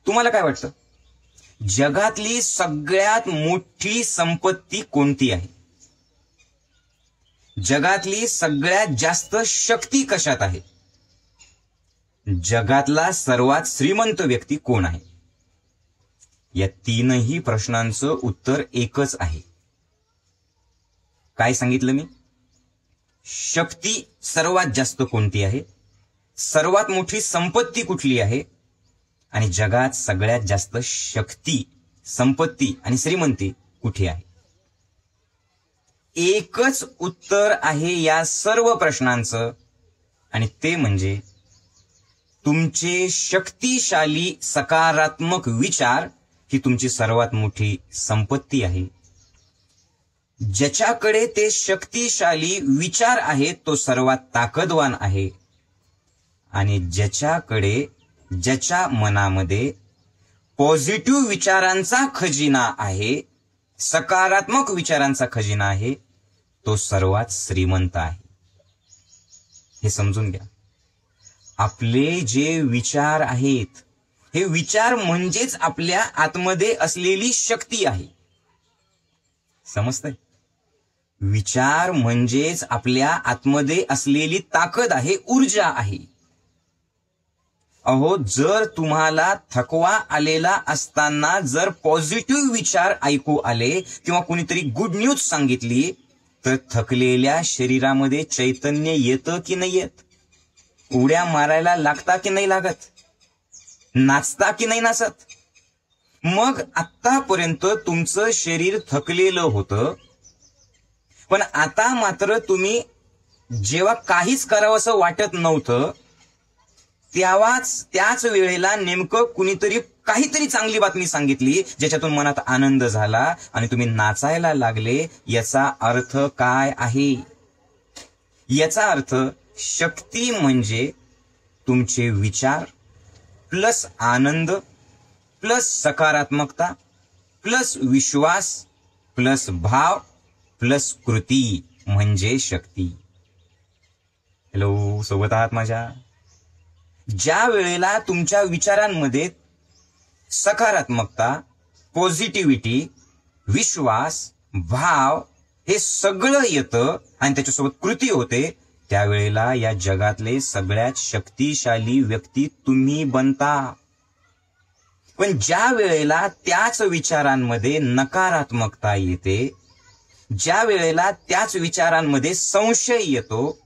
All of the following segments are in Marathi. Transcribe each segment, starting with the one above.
तुम्हाला काय वाटतं, जगातली सगळ्यात मोठी संपत्ती कोणती आहे? जगातली सगळ्यात जास्त शक्ती कशात आहे? जगातला सर्वात श्रीमंत व्यक्ती कोण आहे? या तीनही प्रश्नांचं उत्तर एकच आहे. काय सांगितलं मी? शक्ती सर्वात जास्त कोणती आहे, सर्वात मोठी संपत्ती कुठली आहे, आणि जगात सगळ्यात जास्त शक्ती, संपत्ती आणि श्रीमंती कुठे आहे? एकच उत्तर आहे या सर्व प्रश्नांचं, आणि ते म्हणजे तुमचे शक्तिशाली सकारात्मक विचार ही तुमची सर्वात मोठी संपत्ती आहे. ज्याच्याकडे ते शक्तिशाली विचार आहेत तो सर्वात ताकदवान आहे, आणि ज्याच्या मनामध्ये पॉझिटिव्ह विचारांचा खजिना आहे, सकारात्मक विचारांचा खजिना आहे, तो सर्वात श्रीमंत आहे. हे समजून घ्या. आपले जे विचार आहेत, हे विचार म्हणजेच आपल्या आतमध्ये असलेली शक्ती आहे. समजतंय? विचार म्हणजेच आपल्या आतमध्ये असलेली ताकद आहे, ऊर्जा आहे. अहो, जर तुम्हाला थकवा आलेला असताना जर पॉझिटिव्ह विचार ऐकू आले किंवा कुणीतरी गुड न्यूज सांगितली, तर थकलेल्या शरीरामध्ये चैतन्य येतं की नाही येत? उड्या मारायला लागता की नाही लागत? नाचता की नाही नाचत? मग आतापर्यंत तुमचं शरीर थकलेलं होतं, पण आता मात्र तुम्ही जेव्हा काहीच करावंसं वाटत नव्हतं, त्याच वेळेला नेमकं कुणीतरी काहीतरी चांगली बातमी सांगितली, ज्याच्यातून मनात आनंद झाला आणि तुम्ही नाचायला लागले. याचा अर्थ काय आहे? याचा अर्थ शक्ती म्हणजे तुमचे विचार प्लस आनंद प्लस सकारात्मकता प्लस विश्वास प्लस भाव प्लस कृती म्हणजे शक्ती. हॅलो, सोबत आहात माझ्या? ज्या वेळेला तुमच्या विचारांमध्ये सकारात्मकता, पॉझिटिव्हिटी, विश्वास, भाव हे सगळं येतं आणि त्याच्यासोबत कृती होते, त्यावेळेला या जगातले सगळ्यात शक्तिशाली व्यक्ती तुम्ही बनता. पण ज्या वेळेला त्याच विचारांमध्ये नकारात्मकता येते, ज्या वेळेला त्याच विचारांमध्ये संशय येतो,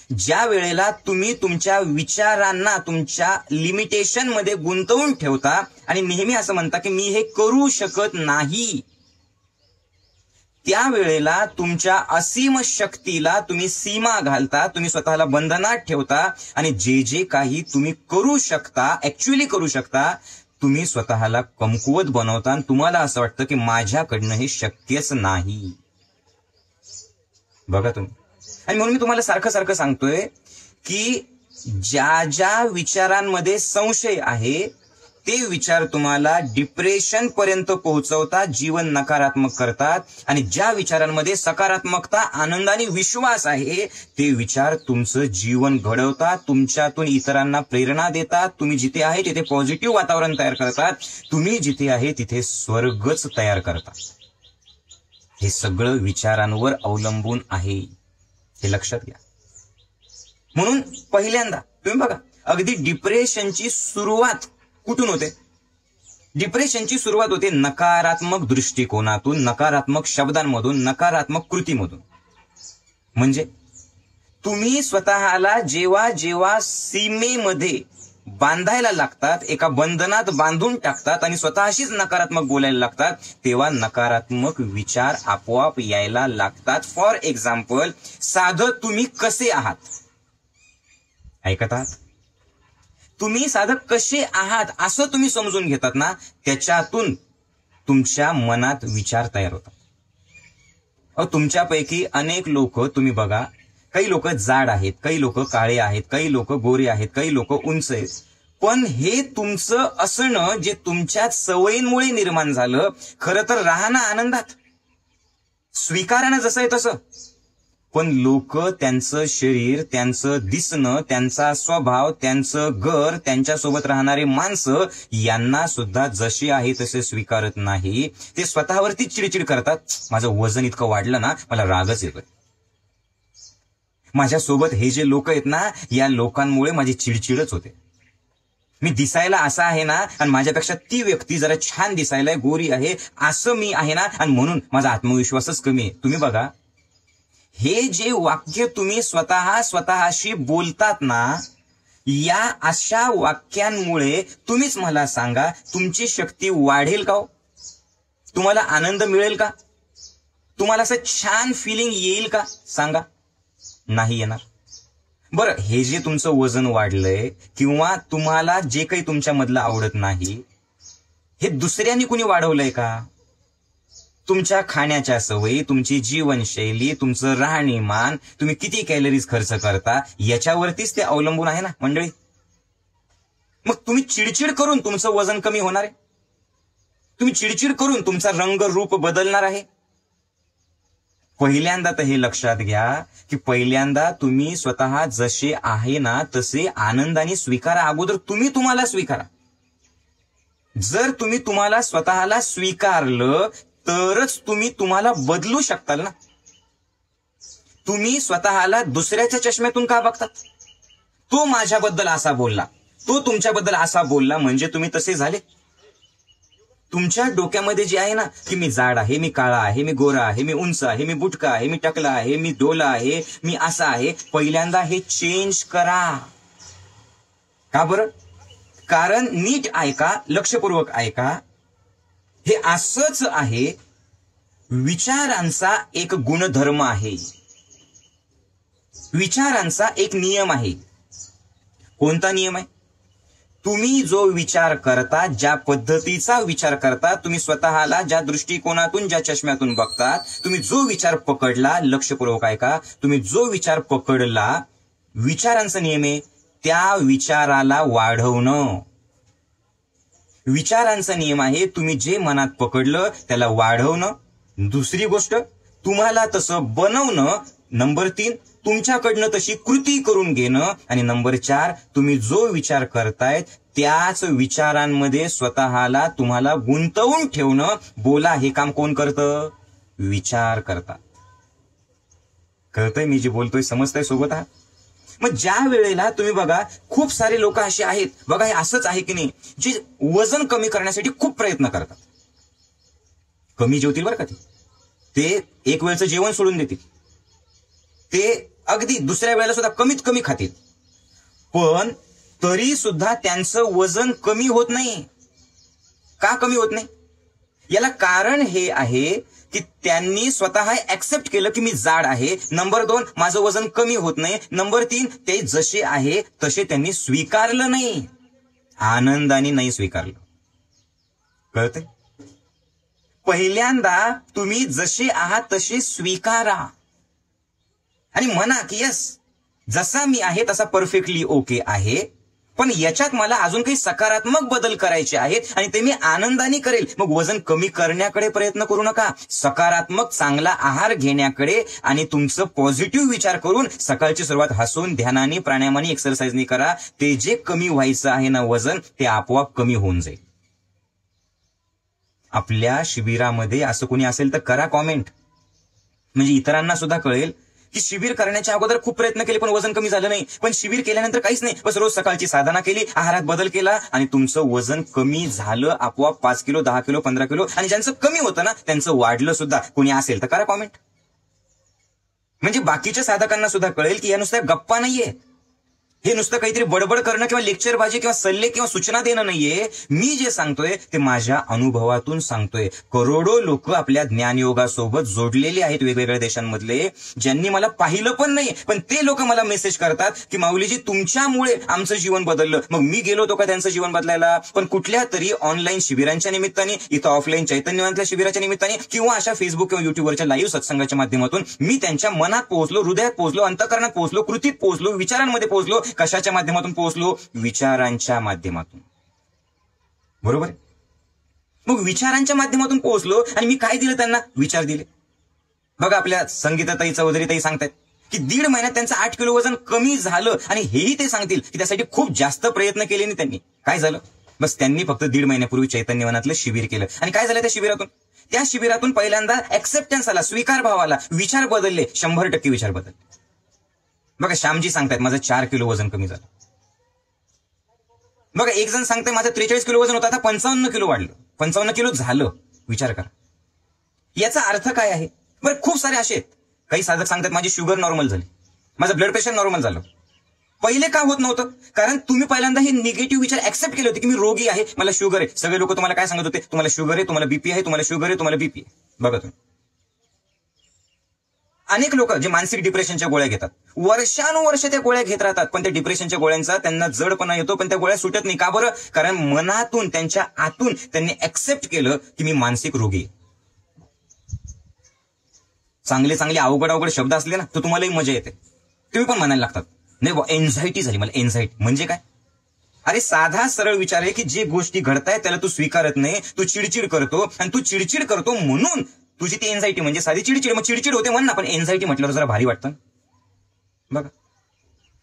ज्या वेळेला तुम्ही तुमच्या विचारांना तुमच्या लिमिटेशन मध्ये गुंतवून ठेवता आणि नेहमी असं म्हणता की मी हे करू शकत नाही, त्यावेळेला तुमच्या असीम शक्तीला तुम्ही सीमा घालता, तुम्ही स्वतःला बंधनात ठेवता, आणि जे काही तुम्ही करू शकता, ऍक्च्युअली करू शकता, तुम्ही स्वतःला कमकुवत बनवता आणि तुम्हाला असं वाटतं की माझ्याकडनं हे शक्यच नाही. बघा तुम्ही. आणि म्हणून मी तुम्हाला सारखं सांगतोय की ज्या विचारांमध्ये संशय आहे ते विचार तुम्हाला डिप्रेशन पर्यंत पोहोचवतात, जीवन नकारात्मक करतात, आणि ज्या विचारांमध्ये सकारात्मकता, आनंद आणि विश्वास आहे ते विचार तुमचं जीवन घडवतात, तुमच्यातून इतरांना प्रेरणा देतात. तुम्ही जिथे आहे तिथे पॉझिटिव्ह वातावरण तयार करतात, तुम्ही जिथे आहे तिथे स्वर्गच तयार करतात. हे सगळं विचारांवर अवलंबून आहे, हे लक्षात घ्या. म्हणून पहिल्यांदा तुम्ही बघा, अगदी डिप्रेशनची सुरुवात कुठून होते? डिप्रेशनची सुरुवात होते नकारात्मक दृष्टिकोनातून, नकारात्मक शब्दांमधून, नकारात्मक कृतीमधून. म्हणजे तुम्ही स्वतःला जेव्हा सीमेमध्ये बांधायला लागतात, एका बंधनात बांधून टाकतात आणि स्वतःशीच नकारात्मक बोलायला लागतात, तेव्हा नकारात्मक विचार आपोआप यायला लागतात. फॉर एक्झाम्पल, साधं तुम्ही कसे आहात ऐकत आहात? तुम्ही साधं कसे आहात असं तुम्ही समजून घेतात ना, त्याच्यातून तुमच्या मनात विचार तयार होतात. तुमच्यापैकी अनेक लोक तुम्ही बघा, काही लोक जाड आहेत, काही लोक काळे आहेत, काही लोक गोरे आहेत, काही लोक उंच आहेत. पण हे तुमचं असणं जे तुमच्या सवयींमुळे निर्माण झालं, खरं तर राहणं आनंदात, स्वीकारणं जसं आहे तसं. पण लोक त्यांचं शरीर, त्यांचं दिसणं, त्यांचा स्वभाव, त्यांचं घर, त्यांच्यासोबत राहणारे माणसं यांना सुद्धा जसे आहे तसे स्वीकारत नाही. ते स्वतःवरती चिडचिड करतात. माझं वजन इतकं वाढलं ना, मला रागच येतोय. माझ्यासोबत हे जे लोक आहेत ना, या लोकांमुळे माझी चिडचिडच होते. मी दिसायला असा आहे ना, आणि माझ्यापेक्षा ती व्यक्ती जरा छान दिसायला गोरी आहे, असं मी आहे ना, आणि म्हणून माझा आत्मविश्वासच कमी आहे. तुम्ही बघा, हे जे वाक्य तुम्ही स्वतःशी बोलतात ना, या अशा वाक्यांमुळे तुम्हीच मला सांगा, तुमची शक्ती वाढेल का हो? तुम्हाला आनंद मिळेल का? तुम्हाला असं छान फिलिंग येईल का? सांगा. नाही येणार. बरं, हे जे तुमचं वजन वाढलंय किंवा तुम्हाला जे काही तुमच्यामधलं आवडत नाही, हे दुसऱ्यांनी कुणी वाढवलंय का? तुमच्या खाण्याच्या सवयी, तुमची जीवनशैली, तुमचं राहणीमान, तुम्ही किती कॅलरीज खर्च करता, याच्यावरतीच ते अवलंबून आहे ना मंडळी. मग तुम्ही चिडचिड करून तुमचं वजन कमी होणार आहे? तुम्ही चिडचिड करून तुमचा रंग रूप बदलणार आहे? पहिल्यांदा तर हे लक्षात घ्या की पहिल्यांदा तुम्ही स्वतः जसे आहे ना तसे आनंदाने स्वीकारा. अगोदर तुम्ही तुम्हाला स्वीकारा. जर तुम्ही तुम्हाला स्वतःला स्वीकारलं तरच तुम्ही तुम्हाला बदलू शकताल ना. तुम्ही स्वतःला दुसऱ्याच्या चष्म्यातून का बघतात? तो माझ्याबद्दल असा बोलला, तो तुमच्याबद्दल असा बोलला म्हणजे तुम्ही तसे झाले. तुमच्या डोक्यामध्ये जे आहे ना की मी जाड आहे, मी काळा आहे, मी गोरा आहे, मी उंच आहे, मी बुटका आहे, मी टकला आहे, मी डोला आहे, मी असा आहे, पहिल्यांदा हे चेंज करा. का बरं? कारण नीट ऐका, लक्षपूर्वक ऐका, हे असंच आहे. विचारांचा एक गुणधर्म आहे, विचारांचा एक नियम आहे. कोणता नियम आहे? तुम्ही जो विचार करता, ज्या पद्धतीचा विचार करता, तुम्ही स्वतःला ज्या दृष्टिकोनातून, ज्या चष्म्यातून बघता, तुम्ही जो विचार पकडला, लक्षपूर्वक ऐका, तुम्ही जो विचार पकडला, विचारांचा नियम आहे त्या विचाराला वाढवणं. विचारांचा नियम आहे तुम्ही जे मनात पकडलं त्याला वाढवणं. दुसरी गोष्ट, तुम्हाला तसं बनवणं. नंबर 3, तुमच्याकडनं तशी कृती करून घेणं. आणि नंबर 4, तुम्ही जो विचार करतायत त्याच विचारांमध्ये स्वतःला तुम्हाला गुंतवून ठेवणं. बोला, हे काम कोण करतं? विचार करता. कळतंय मी जे बोलतोय? समजतंय सोबत आहात? मग ज्या वेळेला तुम्ही बघा, खूप सारे लोक असे आहेत, बघा हे असंच आहे की नाही, जे वजन कमी करण्यासाठी खूप प्रयत्न करतात. कमी जेवतील बरं का ते एक वेळचं जेवण सोडून देतील, ते अगदी दुसऱ्या वेळेला सुद्धा कमीत कमी खातील, पण तरी सुद्धा त्यांचं वजन कमी होत नाही. का कमी होत नाही? याला कारण हे आहे की त्यांनी स्वतः ऍक्सेप्ट केलं की मी जाड आहे. नंबर 2, माझं वजन कमी होत नाही. नंबर 3, ते जसे आहे तसे त्यांनी स्वीकारलं नाही, आनंदाने नाही स्वीकारलं. कळतंय? पहिल्यांदा तुम्ही जसे आहात तसे स्वीकारा आणि म्हणा की यस, जसा मी आहे तसा परफेक्टली ओके आहे, पण याच्यात मला अजून काही सकारात्मक बदल करायचे आहेत आणि ते मी आनंदाने करेल. मग वजन कमी करण्याकडे प्रयत्न करू नका, सकारात्मक चांगला आहार घेण्याकडे आणि तुमचं पॉझिटिव्ह विचार करून सकाळची सुरुवात हसून, ध्यानाने, प्राणायामाने, एक्सरसाइजने करा. ते जे कमी व्हायचं आहे ना वजन, ते आपोआप कमी होऊन जाईल. आपल्या शिबिरामध्ये असं कोणी असेल तर करा कॉमेंट, म्हणजे इतरांना सुद्धा कळेल की शिबिर करण्याच्या अगोदर खूप प्रयत्न केले पण वजन कमी झालं नाही, पण शिबिर केल्यानंतर काहीच नाही, बस रोज सकाळची साधना केली, आहारात बदल केला आणि तुमचं वजन कमी झालं आपोआप. 5 किलो, 10 किलो, 15 किलो. आणि ज्यांचं कमी होतं ना त्यांचं वाढलं सुद्धा. कोणी असेल तर करा कॉमेंट, म्हणजे बाकीच्या साधकांना सुद्धा कळेल की या नुसत्या गप्पा नाहीये, हे नुसतं काहीतरी बडबड करणं किंवा लेक्चरबाजी किंवा सल्ले किंवा सूचना देणं नाहीये. मी जे सांगतोय ते माझ्या अनुभवातून सांगतोय. करोडो लोक आपल्या ज्ञानयोगासोबत जोडलेले आहेत वेगवेगळ्या देशांमधले, ज्यांनी मला पाहिलं पण नाही, पण ते लोक मला मेसेज करतात की माऊलीजी तुमच्यामुळे आमचं जीवन बदललं. मग मी गेलो होतो का त्यांचं जीवन बदलायला? पण कुठल्या तरी ऑनलाईन शिबिरांच्या निमित्ताने, इथं ऑफलाईन चैतन्यवंतल्या शिबिराच्या निमित्ताने किंवा अशा फेसबुक किंवा युट्यूबवरच्या लाईव्ह सत्संगाच्या माध्यमातून मी त्यांच्या मनात पोहोचलो, हृदयात पोहोचलो, अंतःकरणात पोहोचलो, कृतीत पोहोचलो, विचारांमध्ये पोहोचलो. कशाच्या माध्यमातून पोहोचलो? विचारांच्या माध्यमातून. बरोबर? मग विचारांच्या माध्यमातून पोहोचलो आणि मी काय दिलं त्यांना? विचार दिले. बघा आपल्या संगीताताई, चौधरीताई सांगतायत की 1.5 महिन्यात त्यांचं 8 किलो वजन कमी झालं, आणि हेही ते सांगतील की त्यासाठी खूप जास्त प्रयत्न केले नाही त्यांनी. काय झालं? बस त्यांनी फक्त 1.5 महिन्यापूर्वी चैतन्यवनातलं शिबिर केलं. आणि काय झालं त्या शिबिरातून? त्या शिबिरातून पहिल्यांदा ऍक्सेप्टन्स आला, स्वीकार भाव आला, विचार बदलले, 100% विचार बदलले. बघा, श्यामजी सांगतायत माझं 4 किलो वजन कमी झालं. बघा, एक जण सांगताय माझं 43 किलो वजन होतं, आता 55 किलो वाढलं, 55 किलो झालं. विचार करा, याचा अर्थ काय आहे? बरं, खूप सारे असे आहेत. काही साधक सांगतात माझी शुगर नॉर्मल झाली, माझं ब्लड प्रेशर नॉर्मल झालं. पहिले का होत नव्हतं? कारण तुम्ही पहिल्यांदा हे निगेटिव्ह विचार ऍक्सेप्ट केले होते की मी रोगी आहे, मला शुगर आहे. सगळे लोक तुम्हाला काय सांगत होते? तुम्हाला शुगर आहे, तुम्हाला बीपी आहे, तुम्हाला शुगर आहे, तुम्हाला बीपी आहे. बघा तुम्ही, अनेक लोक जे मानसिक डिप्रेशनच्या गोळ्या घेतात, वर्षानुवर्ष त्या गोळ्या घेत राहतात, पण त्या डिप्रेशनच्या गोळ्यांचा त्यांना जडपणा येतो, पण त्या गोळ्या सुटत नाही. का बरं? कारण मनातून, त्यांच्या आतून त्यांनी ऍक्सेप्ट केलं की मी मानसिक रोगी आहे. चांगले चांगले अवघड शब्द असले ना, तर तुम्हालाही मजा येते, तुम्ही पण म्हणायला लागतात नाही बा एन्झायटी झाली मला. एन्झायटी म्हणजे काय? अरे साधा सरळ विचार आहे की जे गोष्टी घडतायत त्याला तू स्वीकारत नाही, तू चिडचिड करतो, आणि तू चिडचिड करतो म्हणून तुझी ती एन्झायटी, म्हणजे साधी चिडचिड, मग चिडचिड होते म्हण ना, पण एन्झायटी म्हटल्यावर जरा भारी वाटतं. बघा,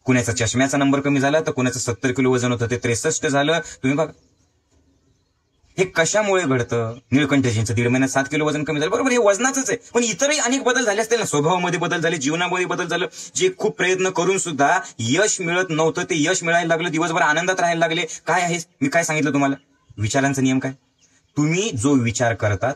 कुणाचा चष्म्याचा नंबर कमी झाला, तर कुणाचं 70 किलो वजन होतं ते 63 झालं. तुम्ही बघा हे कशामुळे घडतं? निळकंठजींचं 1.5 महिन्यात 7 किलो वजन कमी झालं, बरोबर, हे वजनाचंच आहे. पण इतरही अनेक बदल झाले असतील ना, स्वभावामध्ये बदल झाले, जीवनामध्ये बदल झालं. जे खूप प्रयत्न करून सुद्धा यश मिळत नव्हतं, ते यश मिळायला लागलं, दिवसभर आनंदात राहायला लागले. काय आहे? मी काय सांगितलं तुम्हाला? विचारांचा नियम काय? तुम्ही जो विचार करतात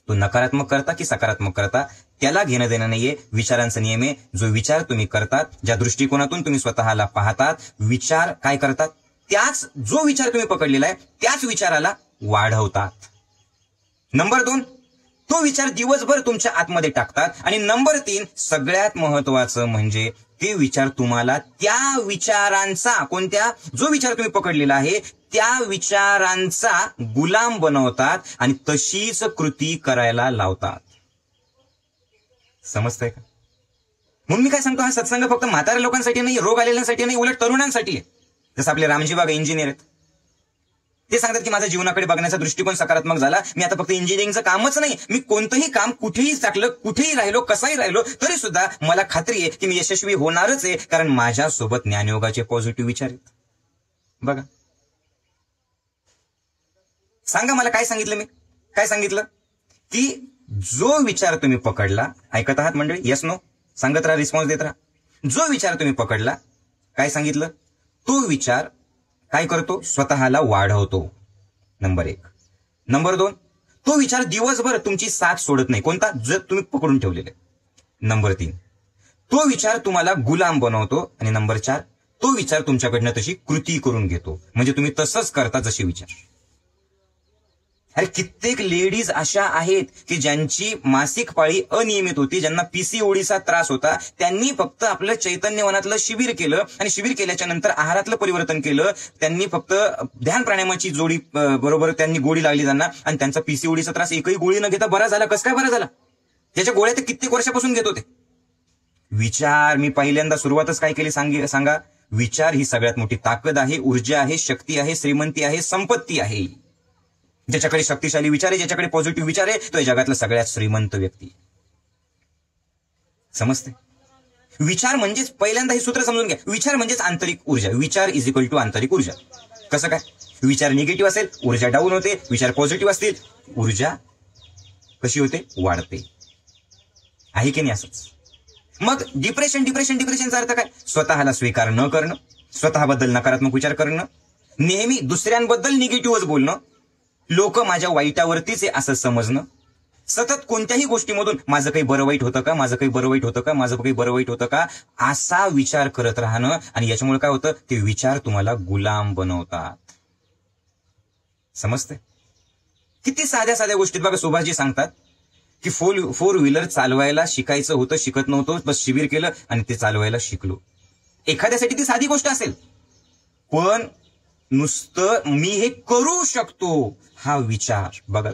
तो नकारात्मक करता की सकारात्मक करता, त्याला घेणं देणं नाहीये. विचारांचा नियम आहे, जो विचार तुम्ही करतात, ज्या दृष्टिकोनातून तुम्ही स्वतःला पाहतात, विचार काय करतात, त्याच जो विचार तुम्ही पकडलेला आहे त्याच विचाराला वाढवतात. नंबर 2, तो विचार दिवसभर तुमच्या आतमध्ये टाकतात. आणि नंबर 3, सगळ्यात महत्वाचं म्हणजे ते विचार तुम्हाला त्या विचारांचा, कोणत्या, जो विचार तुम्ही पकडलेला आहे त्या विचारांचा गुलाम बनवतात आणि तशीच कृती करायला लावतात. समजतंय का? म्हणून मी काय सांगतो, हा सत्संग फक्त म्हाताऱ्या लोकांसाठी नाही, रोग आलेल्यांसाठी नाही, उलट तरुणांसाठी आहे. जसं आपले रामजी बाग इंजिनियर आहेत, ते सांगतात की माझा जीवनाकडे बघण्याचा दृष्टिकोन सकारात्मक झाला. मी आता फक्त इंजिनिअरिंगचं कामच नाही, मी कोणतंही काम कुठेही टाकलं, कुठेही राहिलो, कसाही राहिलो, तरी सुद्धा मला खात्री आहे की मी यशस्वी होणारच आहे, कारण माझ्यासोबत ज्ञानयोगाचे पॉझिटिव्ह विचार आहेत. बघा, सांगा मला काय सांगितलं मी? काय सांगितलं? की जो विचार तुम्ही पकडला, ऐकत आहात मंडळी? येस नो सांगत राहा, रिस्पॉन्स देत राहा. जो विचार तुम्ही पकडला, काय सांगितलं? तो विचार काय करतो? स्वतःला वाढवतो. नंबर 1. नंबर 2, तो विचार दिवसभर तुमची साथ सोडत नाही. कोणता? जर तुम्ही पकडून ठेवलेले. नंबर 3, तो विचार तुम्हाला गुलाम बनवतो. आणि नंबर 4, तो विचार तुमच्याकडनं तशी कृती करून घेतो, म्हणजे तुम्ही तसंच करता जसे विचार. अरे कित्येक लेडीज अशा आहेत की ज्यांची मासिक पाळी अनियमित होती, ज्यांना पीसीओडीचा त्रास होता, त्यांनी फक्त आपलं चैतन्यवनातलं शिबिर केलं, आणि शिबिर केल्याच्या नंतर आहारातलं परिवर्तन केलं, त्यांनी फक्त ध्यान प्राणायामाची जोडी बरोबर त्यांनी गोळी लागली त्यांना, आणि त्यांचा पीसीओडीचा त्रास एकही गोळी न घेता बरा झाला. कसं काय बरा झाला? त्याच्या गोळ्या ते कित्येक वर्षापासून घेत होते. विचार, मी पहिल्यांदा सुरुवातच काय केली सांगा? विचार ही सगळ्यात मोठी ताकद आहे, ऊर्जा आहे, शक्ती आहे, श्रीमंती आहे, संपत्ती आहे. ज्याच्याकडे शक्तिशाली विचार आहे, ज्याच्याकडे पॉझिटिव्ह विचार आहे, तो या जगातला सगळ्यात श्रीमंत व्यक्ती. समजते? विचार म्हणजेच, पहिल्यांदा हे सूत्र समजून घ्या, विचार म्हणजेच आंतरिक ऊर्जा. विचार इज इक्वल टू आंतरिक ऊर्जा. कसं काय? विचार निगेटिव्ह असेल, ऊर्जा डाऊन होते. विचार पॉझिटिव्ह असतील, ऊर्जा कशी होते? वाढते. आहे की नाही असंच? मग डिप्रेशनचा अर्थ काय? स्वतःला स्वीकार न करणं, स्वतःबद्दल नकारात्मक विचार करणं, नेहमी दुसऱ्यांबद्दल निगेटिव्हच बोलणं, लोक माझ्या वाईटावरतीच आहे असं समजणं, सतत कोणत्याही गोष्टीमधून माझं काही बरं वाईट होतं का, माझं काही बरं वाईट होतं का, माझं काही बरं वाईट होतं का, असा विचार करत राहणं. आणि याच्यामुळे काय होतं? ते विचार तुम्हाला गुलाम बनवतात. समजते? किती साध्या साध्या गोष्टीत बघा, सुभाषजी सांगतात की 4 व्हीलर चालवायला शिकायचं होतं, शिकत नव्हतो, बस शिबिर केलं आणि ते चालवायला शिकलो. एखाद्यासाठी ती साधी गोष्ट असेल, पण नुसतं मी हे करू शकतो हा विचार बघा.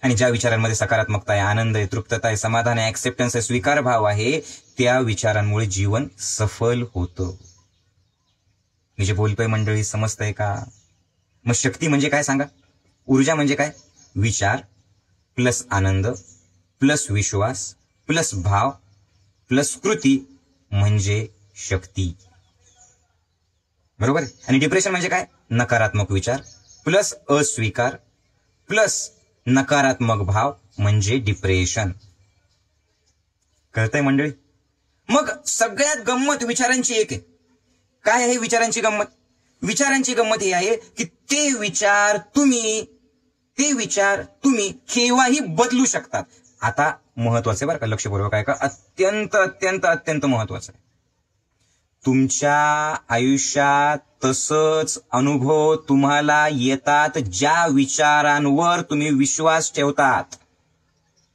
आणि ज्या विचारांमध्ये सकारात्मकता आहे, आनंद आहे, तृप्तता आहे, समाधान आहे, ऍक्सेप्टन्स आहे, स्वीकार भाव आहे, त्या विचारांमुळे जीवन सफल होतं. मी जे बोलतोय मंडळी, समजतंय का? मग शक्ती म्हणजे काय सांगा? ऊर्जा म्हणजे काय? विचार प्लस आनंद प्लस विश्वास प्लस भाव प्लस कृती म्हणजे शक्ती. बरोबर. आणि डिप्रेशन म्हणजे काय? नकारात्मक विचार प्लस अस्वीकार प्लस नकारात्मक भाव म्हणजे डिप्रेशन. कळतंय मंडळी? मग सगळ्यात गंमत विचारांची एक आहे. काय आहे विचारांची गंमत? विचारांची गंमत ही आहे की ते विचार तुम्ही केव्हाही बदलू शकतात. आता महत्वाचं आहे बरं का, लक्षपूर्वक ऐका, अत्यंत अत्यंत अत्यंत महत्वाचं आहे. तुमच्या आयुष्यात तसंच अनुभव तुम्हाला येतात ज्या विचारांवर तुम्ही विश्वास ठेवतात.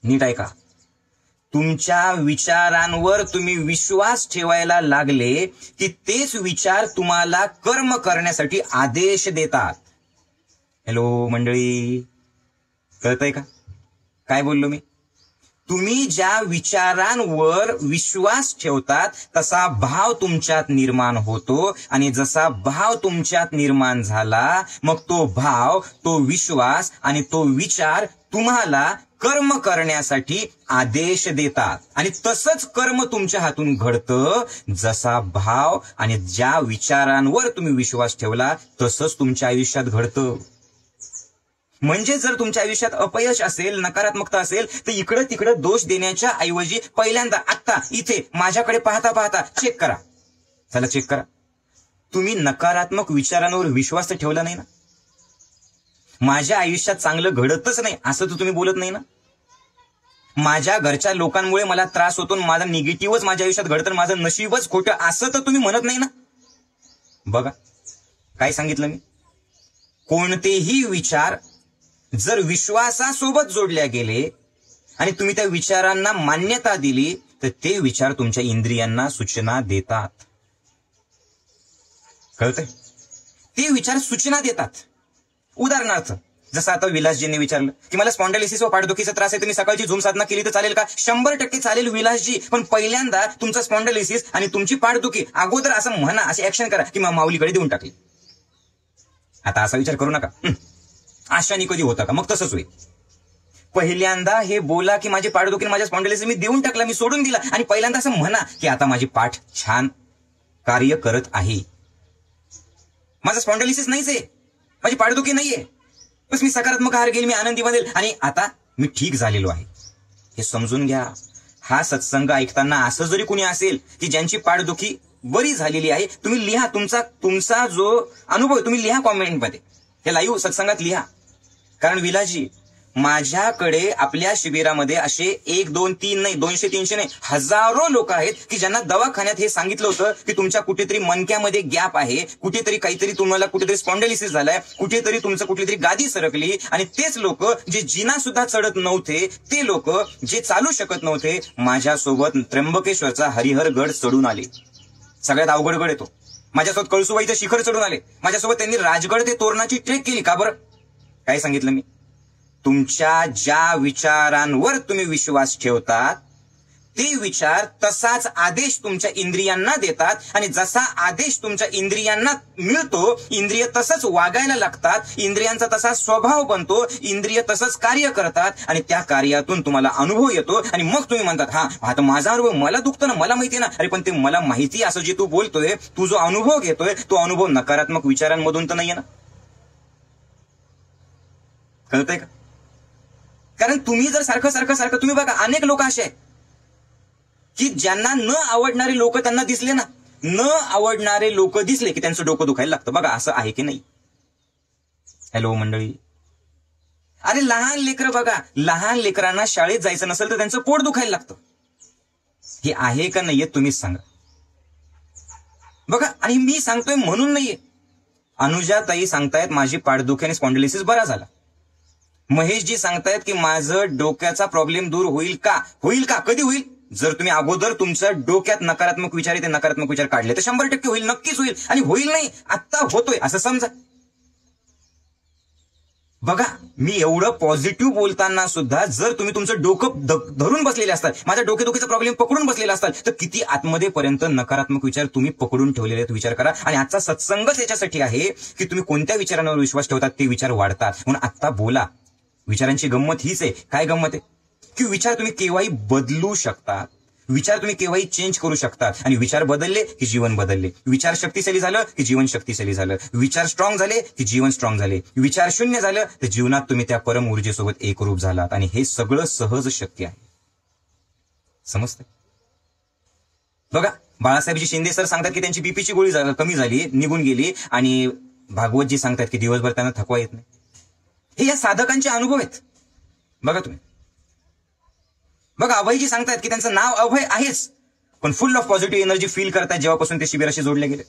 नीट ऐका. तुमच्या विचारांवर तुम्ही विश्वास ठेवायला लागले की तेच विचार तुम्हाला कर्म करण्यासाठी आदेश देतात. हॅलो मंडळी, कळतंय का काय बोललो मी? तुम्ही ज्या विचारांवर विश्वास ठेवतात तसा भाव तुमच्यात निर्माण होतो आणि जसा भाव तुमच्यात निर्माण झाला मग तो भाव, तो विश्वास आणि तो विचार तुम्हाला कर्म करण्यासाठी आदेश देतात. आणि तसंच कर्म तुमच्या हातून घडतं. जसा भाव आणि ज्या विचारांवर तुम्ही विश्वास ठेवला तसंच तुमच्या आयुष्यात घडतं. म्हणजे जर तुमच्या आयुष्यात अपयश असेल, नकारात्मकता असेल तर इकडं तिकडं दोष देण्याच्या ऐवजी पहिल्यांदा आत्ता इथे माझ्याकडे पाहता पाहता चेक करा. चला चेक करा. तुम्ही नकारात्मक विचारांवर विश्वास तर ठेवला नाही ना? माझ्या आयुष्यात चांगलं घडतच नाही असं तर तुम्ही बोलत नाही ना? माझ्या घरच्या लोकांमुळे मला त्रास होतो, माझा निगेटिव्हच माझ्या आयुष्यात घडतं, माझं नशीबच खोटं असं तर तुम्ही म्हणत नाही ना? बघा काय सांगितलं मी. कोणतेही विचार जर विश्वासासोबत जोडल्या गेले आणि तुम्ही त्या विचारांना मान्यता दिली तर ते विचार तुमच्या इंद्रियांना सूचना देतात. कळतंय? ते विचार सूचना देतात. उदाहरणार्थ जसं आता विलासजींनी विचारलं की मला स्पॉन्डायलिसिस व पाठदुखीचा त्रास आहे, तुम्ही सकाळची झूम साधना केली तर चालेल का? 100% चालेल विलासजी, पण पहिल्यांदा तुमचा स्पॉन्डायलिसिस आणि तुमची पाठदुखी अगोदर असं म्हणा, असे ऍक्शन करा की माऊलीकडे देऊन टाकली. आता असा विचार करू नका आशानी कधी होता का? मग तसंच होईल. पहिल्यांदा हे बोला की माझी पाठदुखी, माझ्या स्पॉन्डायलिसिस मी देऊन टाकला, मी सोडून दिला, आणि पहिल्यांदा असं म्हणा की आता माझी पाठ छान कार्य करत आहे. माझा स्पॉन्डायलिसिस नाहीच आहे, माझी पाठदुखी नाहीये, बस मी सकारात्मक आहार घेईल, मी आनंदी बनेल आणि आता मी ठीक झालेलो आहे. हे समजून घ्या. हा सत्संग ऐकताना असं जरी कुणी असेल की ज्यांची पाठदुखी बरी झालेली आहे, तुम्ही लिहा तुमचा जो अनुभव तुम्ही लिहा कॉमेंटमध्ये, हे लाईव्ह सत्संगात लिहा. कारण विलासजी, माझ्याकडे आपल्या शिबिरामध्ये असे 1, 2, 3 नाही, 200, 300 नाही, हजारो लोक आहेत की ज्यांना दवाखान्यात हे सांगितलं होतं की तुमच्या कुठेतरी मणक्यामध्ये गॅप आहे, कुठेतरी काहीतरी तुम्हाला कुठेतरी स्पॉन्डायलिसिस झालाय, कुठेतरी तुमचं कुठलीतरी गादी सरकली, आणि तेच लोक जे जिना सुद्धा चढत नव्हते, ते लोक जे चालू शकत नव्हते, माझ्यासोबत त्र्यंबकेश्वरचा हरिहरगड चढून आले. सगळ्यात अवघड गड येतो. माझ्यासोबत कळसुबाईचं शिखर चढून आले. माझ्यासोबत त्यांनी राजगड ते तोरणाची ट्रेक केली. का बरं? काय सांगितलं मी? तुमच्या ज्या विचारांवर तुम्ही विश्वास ठेवतात ते विचार तसाच आदेश तुमच्या इंद्रियांना देतात, आणि जसा आदेश तुमच्या इंद्रियांना मिळतो, इंद्रिय तसंच वागायला लागतात, इंद्रियांचा तसा स्वभाव बनतो, इंद्रिय तसंच कार्य करतात, आणि त्या कार्यातून तुम्हाला अनुभव येतो, आणि मग तुम्ही म्हणतात हा आता माझा अनुभव, मला दुखतं ना, मला माहिती ना. अरे पण ते मला माहिती असं जे तू बोलतोय, तू जो अनुभव घेतोय तो अनुभव नकारात्मक विचारांमधून तर नाहीये ना? कळतंय का? कारण तुम्ही जर सारखं तुम्ही बघा, अनेक लोक असे आहेत की ज्यांना न आवडणारे लोक त्यांना दिसले ना, न आवडणारे लोक दिसले की त्यांचं डोकं दुखायला लागतं. बघा असं आहे की नाही? हॅलो मंडळी, अरे लहान लेकरं बघा, लहान लेकरांना शाळेत जायचं नसेल तर त्यांचं पोट दुखायला लागतं. हे आहे का नाहीये तुम्हीच सांगा. बघा, आणि मी सांगतोय म्हणून नाहीये. अनुजाताई सांगतायत माझी पाठदुखी आणि स्पॉन्डिलिसिस बरा झाला. महेशजी सांगतायत की माझं डोक्याचा प्रॉब्लेम दूर होईल का? होईल का? कधी होईल? जर तुम्ही अगोदर तुमच्या डोक्यात नकारात्मक विचार ते नकारात्मक विचार काढले तर 100% होईल, नक्कीच होईल. आणि होईल नाही, आत्ता होतोय असं समजा. बघा, मी एवढं पॉझिटिव्ह बोलताना सुद्धा जर तुम्ही तुमचं डोकं धरून बसलेले असतात, माझ्या डोकेदुखीचा प्रॉब्लेम पकडून बसलेला असतात, तर किती आतमध्ये पर्यंत नकारात्मक विचार तुम्ही पकडून ठेवलेले आहेत विचार करा. आणि आजचा सत्संगच याच्यासाठी आहे की तुम्ही कोणत्या विचारांवर विश्वास ठेवतात ते विचार वाढतात. म्हणून आत्ता बोला. विचारांची गंमत हीच आहे. काय गंमत आहे? की विचार तुम्ही केव्हाही बदलू शकता. विचार तुम्ही केव्हाही चेंज करू शकता, आणि विचार बदलले की जीवन बदलले. विचार शक्तिशाली झालं की जीवन शक्तिशाली झालं. विचार स्ट्रॉंग झाले की जीवन स्ट्रॉंग झाले. विचार शून्य झालं तर जीवनात तुम्ही त्या परम ऊर्जेसोबत एकरूप झालात, आणि हे सगळं सहज शक्य आहे. समजतंय? बघा, बाळासाहेबजी शिंदे सर सांगतात की त्यांची बीपीची गोळी कमी झाली, निघून गेली, आणि भागवतजी सांगतात की दिवसभर त्यांना थकवा येत नाही. हे या साधकांचे अनुभव आहेत. बघा तुम्ही, बघा अभयजी सांगतात की त्यांचं नाव अभय आहेच, पण फुल ऑफ पॉझिटिव्ह एनर्जी फील करतात जेव्हापासून ते शिबिराशी जोडले गेले.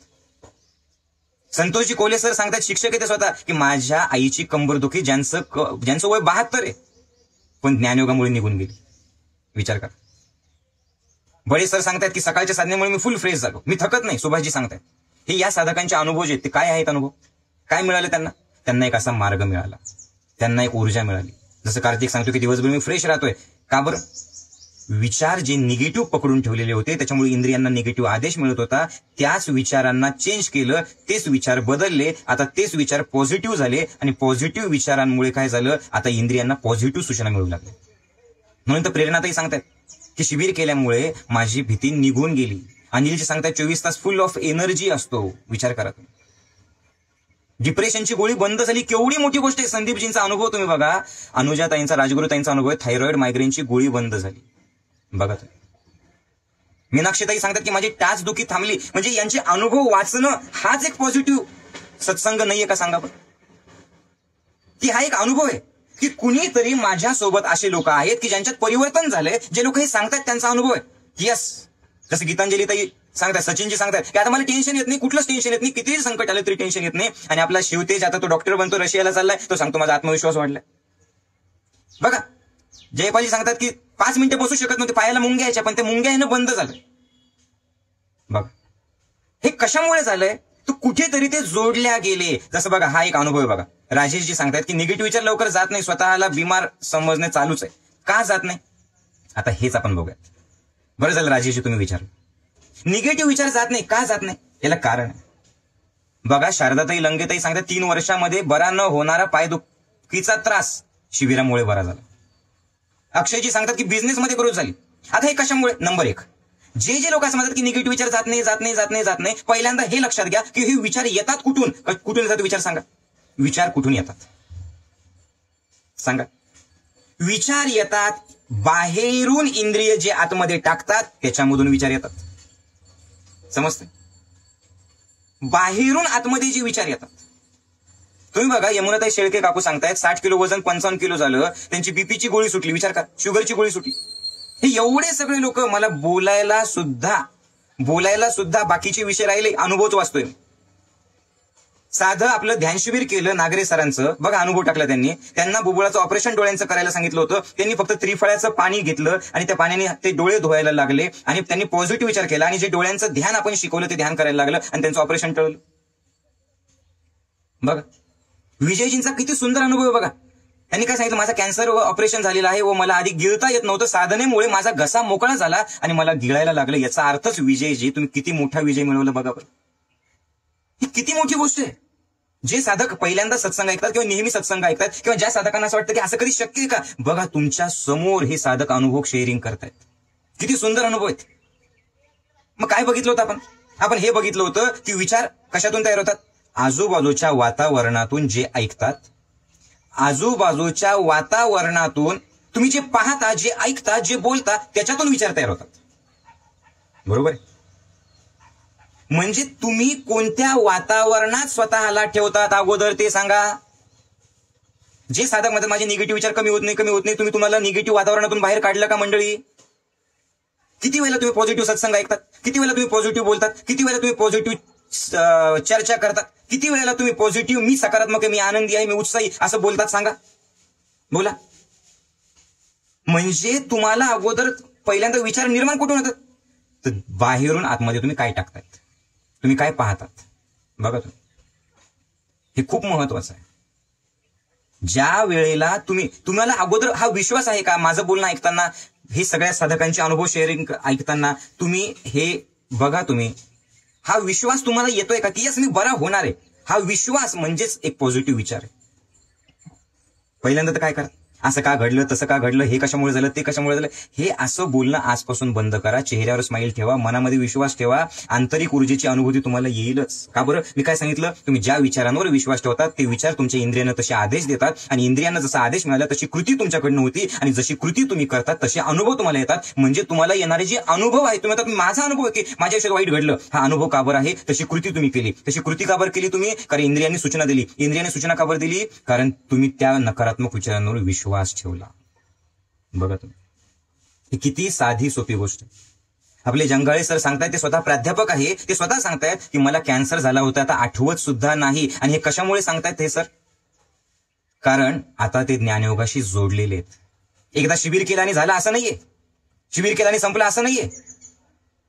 संतोषजी कोले सर सांगतात, शिक्षक येते स्वतः, की माझ्या आईची कंबरदुखी ज्यांचं वय 72 आहे पण ज्ञानयोगामुळे निघून गेली. विचार करा. बडे सर सांगतात की सकाळच्या साधनेमुळे मी फुल फ्रेश झालो, मी थकत नाही. सुभाषजी सांगतात. हे या साधकांचे अनुभव जे आहेत ते काय आहेत अनुभव? काय मिळाले त्यांना? त्यांना एक असा मार्ग मिळाला, त्यांना एक ऊर्जा मिळाली. जसं कार्तिक सांगतो की दिवसभर मी फ्रेश राहतोय. का बरं? विचार जे निगेटिव्ह पकडून ठेवलेले होते त्याच्यामुळे इंद्रियांना निगेटिव्ह आदेश मिळत होता, त्याच विचारांना चेंज केलं, तेच विचार बदलले, आता तेच विचार पॉझिटिव्ह झाले, आणि पॉझिटिव्ह विचारांमुळे काय झालं, आता इंद्रियांना पॉझिटिव्ह सूचना मिळू लागल्या. म्हणून तर प्रेरणाताई सांगतात की शिबिर केल्यामुळे माझी भीती निघून गेली. अनिलजी सांगतात 24 तास फुल ऑफ एनर्जी असतो. विचार करा तुम्ही. डिप्रेशनची गोळी बंद झाली, केवढी मोठी गोष्ट आहे. संदीपजींचा अनुभव तुम्ही बघा, अनुजाताईंचा, राजगुरुताईंचा अनुभव आहे, थायरॉइड मायग्रेनची गोळी बंद झाली. बघा तुम्ही. मीनाक्षीताई सांगतात की माझी टाच दुखी थांबली. म्हणजे यांचे अनुभव वाचणं हाच एक पॉझिटिव्ह सत्संग नाहीये का? सांगा बरं. की हा एक अनुभव आहे की कुणीतरी माझ्यासोबत असे लोक आहेत की ज्यांच्यात परिवर्तन झालंय, जे लोक हे सांगतात त्यांचा अनुभव आहे. यस, जसं गीतांजलीताई सांगतात, सचिनजी सांगतात की आता मला टेन्शन येत नाही, कुठलंच टेन्शन येत नाही, कितीही संकट आलं तरी टेन्शन येत नाही. आणि आपला शिवतेज आता तो डॉक्टर बनतो, रशियाला चाललाय, तो सांगतो माझा आत्मविश्वास वाढलाय. बघा, जयपालजी सांगतात की 5 मिनिटं बसू शकत नव्हते, पायाला मुंग्या यायच्या, पण ते मुंग्या येणं बंद झालं. बघा, हे कशामुळे झालंय? तर कुठेतरी ते जोडल्या गेले. जसं बघा, हा एक अनुभव आहे. बघा, राजेशजी सांगतात की निगेटिव्ह विचार लवकर जात नाही, स्वतःला बिमार समजणे चालूच आहे. का जात नाही? आता हेच आपण बघूया. बरं झालं राजेशजी तुम्ही विचारलं, निगेटिव्ह विचार जात नाही, का जात नाही? याला कारण आहे. बघा, शारदाताई लंगेताई सांगतात 3 वर्षामध्ये बरा न होणारा पायदुखीचा त्रास शिबिरामुळे बरा झाला. अक्षयजी सांगतात की बिझनेसमध्ये ग्रोथ झाली. आता हे कशामुळे? नंबर 1, जे लोक असं म्हणतात की निगेटिव्ह विचार जात नाही जात नाही जात नाही जात नाही, पहिल्यांदा हे लक्षात घ्या की हे विचार येतात कुठून? कुठून येतात विचार? सांगा, विचार कुठून येतात? सांगा. विचार येतात बाहेरून, इंद्रिय जे आतमध्ये टाकतात त्याच्यामधून विचार येतात. समजते? बाहेरून आतमध्ये जे विचार येतात. तुम्ही बघा, यमुनाताई शेळके काकू सांगतायत 60 किलो वजन 55 किलो झालं, त्यांची बीपीची गोळी सुटली. विचार करा, शुगरची गोळी सुटली. हे एवढे सगळे लोक, मला बोलायला सुद्धा बाकीचे विषय राहिले, अनुभवच वाचतोय. साधं आपलं ध्यान शिबिर केलं नागरे सरांचं, बघा अनुभव टाकला त्यांनी. त्यांना बुबुळाचं ऑपरेशन डोळ्यांचं करायला सांगितलं होतं. त्यांनी फक्त त्रिफळाचं पाणी घेतलं आणि त्या पाण्याने ते डोळे धुवायला लागले, आणि त्यांनी पॉझिटिव्ह विचार केला, आणि जे डोळ्यांचं ध्यान आपण शिकवलं ते ध्यान करायला लागलं, आणि त्यांचं ऑपरेशन टळलं. बघा, विजयजींचा किती सुंदर अनुभव आहे. बघा, त्यांनी काय सांगितलं, माझा कॅन्सर ऑपरेशन झालेला आहे व मला आधी गिळता येत नव्हतं, साधनेमुळे माझा घसा मोकळा झाला आणि मला गिळायला लागलं. याचा अर्थच विजयजी, तुम्ही किती मोठा विजय मिळवला बघा बरं. ही किती मोठी गोष्ट आहे. जे साधक पहिल्यांदा सत्संग ऐकतात किंवा नेहमी सत्संग ऐकतात, किंवा ज्या साधकांना असं वाटतं की असं कधी शक्य आहे का, बघा तुमच्या समोर हे साधक अनुभव शेअरिंग करतायत. किती सुंदर अनुभव आहेत. मग काय बघितलं होतं आपण हे बघितलं होतं की विचार कशातून तयार होतात? आजूबाजूच्या वातावरणातून जे ऐकतात, आजूबाजूच्या वातावरणातून तुम्ही जे पाहता, जे ऐकता, जे बोलता, त्याच्यातून विचार तयार होतात. बरोबर आहे? म्हणजे तुम्ही कोणत्या वातावरणात स्वतःला ठेवतात अगोदर ते सांगा. जे साधक म्हणतात माझे निगेटिव्ह विचार कमी होत नाही, तुम्हाला निगेटिव्ह वातावरणातून बाहेर काढलं का मंडळी? किती वेळेला तुम्ही पॉझिटिव्ह सत्संग ऐकतात? किती वेळेला तुम्ही पॉझिटिव्ह बोलतात? किती वेळेला तुम्ही पॉझिटिव्ह चर्चा करतात? किती वेळेला तुम्ही पॉझिटिव्ह, मी सकारात्मक आहे, मी आनंदी आहे, मी उत्साही असं बोलतात? सांगा, बोला. म्हणजे तुम्हाला अगोदर पहिल्यांदा विचार निर्माण कुठून होतात? तर बाहेरून आतमध्ये तुम्ही काय टाकतायत, तुम्ही काय पाहतात, बघा तुम्ही. हे खूप महत्वाचं आहे. ज्या वेळेला तुम्हाला अगोदर हा विश्वास आहे का? माझं बोलणं ऐकताना, हे सगळ्या साधकांचे अनुभव शेअरिंग ऐकताना तुम्ही हे बघा, तुम्ही हा विश्वास तुम्हाला येतोय का की यस मी बरा होणार आहे? हा विश्वास म्हणजेच एक पॉझिटिव्ह विचार आहे. पहिल्यांदा तर काय करा, असं का घडलं, तसं का घडलं, हे कशामुळे झालं, ते कशामुळे झालं, हे असं बोलणं आजपासून बंद करा. चेहऱ्यावर स्माईल ठेवा, मनामध्ये विश्वास ठेवा. आंतरिक ऊर्जेची अनुभूती तुम्हाला येईलच. का बरं? मी काय सांगितलं, तुम्ही ज्या विचारांवर विश्वास ठेवतात ते विचार तुमच्या इंद्रियांना तसे आदेश देतात, आणि इंद्रियांना जसा आदेश मिळाला तशी कृती तुमच्याकडनं होती, आणि जशी कृती तुम्ही करतात तसे अनुभव तुम्हाला येतात. म्हणजे तुम्हाला येणारे जे अनुभव आहे, तुम्ही आता माझा अनुभव आहे की माझ्या आयुष्यात वाईट घडलं, हा अनुभव का बरं आहे, तशी कृती तुम्ही केली. तशी कृती का बरं केली तुम्ही? कारण इंद्रियांनी सूचना दिली. इंद्रियांनी सूचना का बरं दिली? कारण तुम्ही त्या नकारात्मक विचारांवर विश्वास ठेवला. बघा तुम्ही, ही किती साधी सोपी गोष्ट आहे. आपले जंगाळे सर सांगतायत, ते स्वतः प्राध्यापक आहे, ते स्वतः सांगतायत की मला कॅन्सर झाला होता, आता आठवत सुद्धा नाही. आणि हे कशामुळे सांगतायत हे सर? कारण आता ते ज्ञानयोगाशी जोडलेले आहेत. एकदा शिबिर केलं आणि झालं असं नाहीये, शिबिर केलं आणि संपलं असं नाहीये,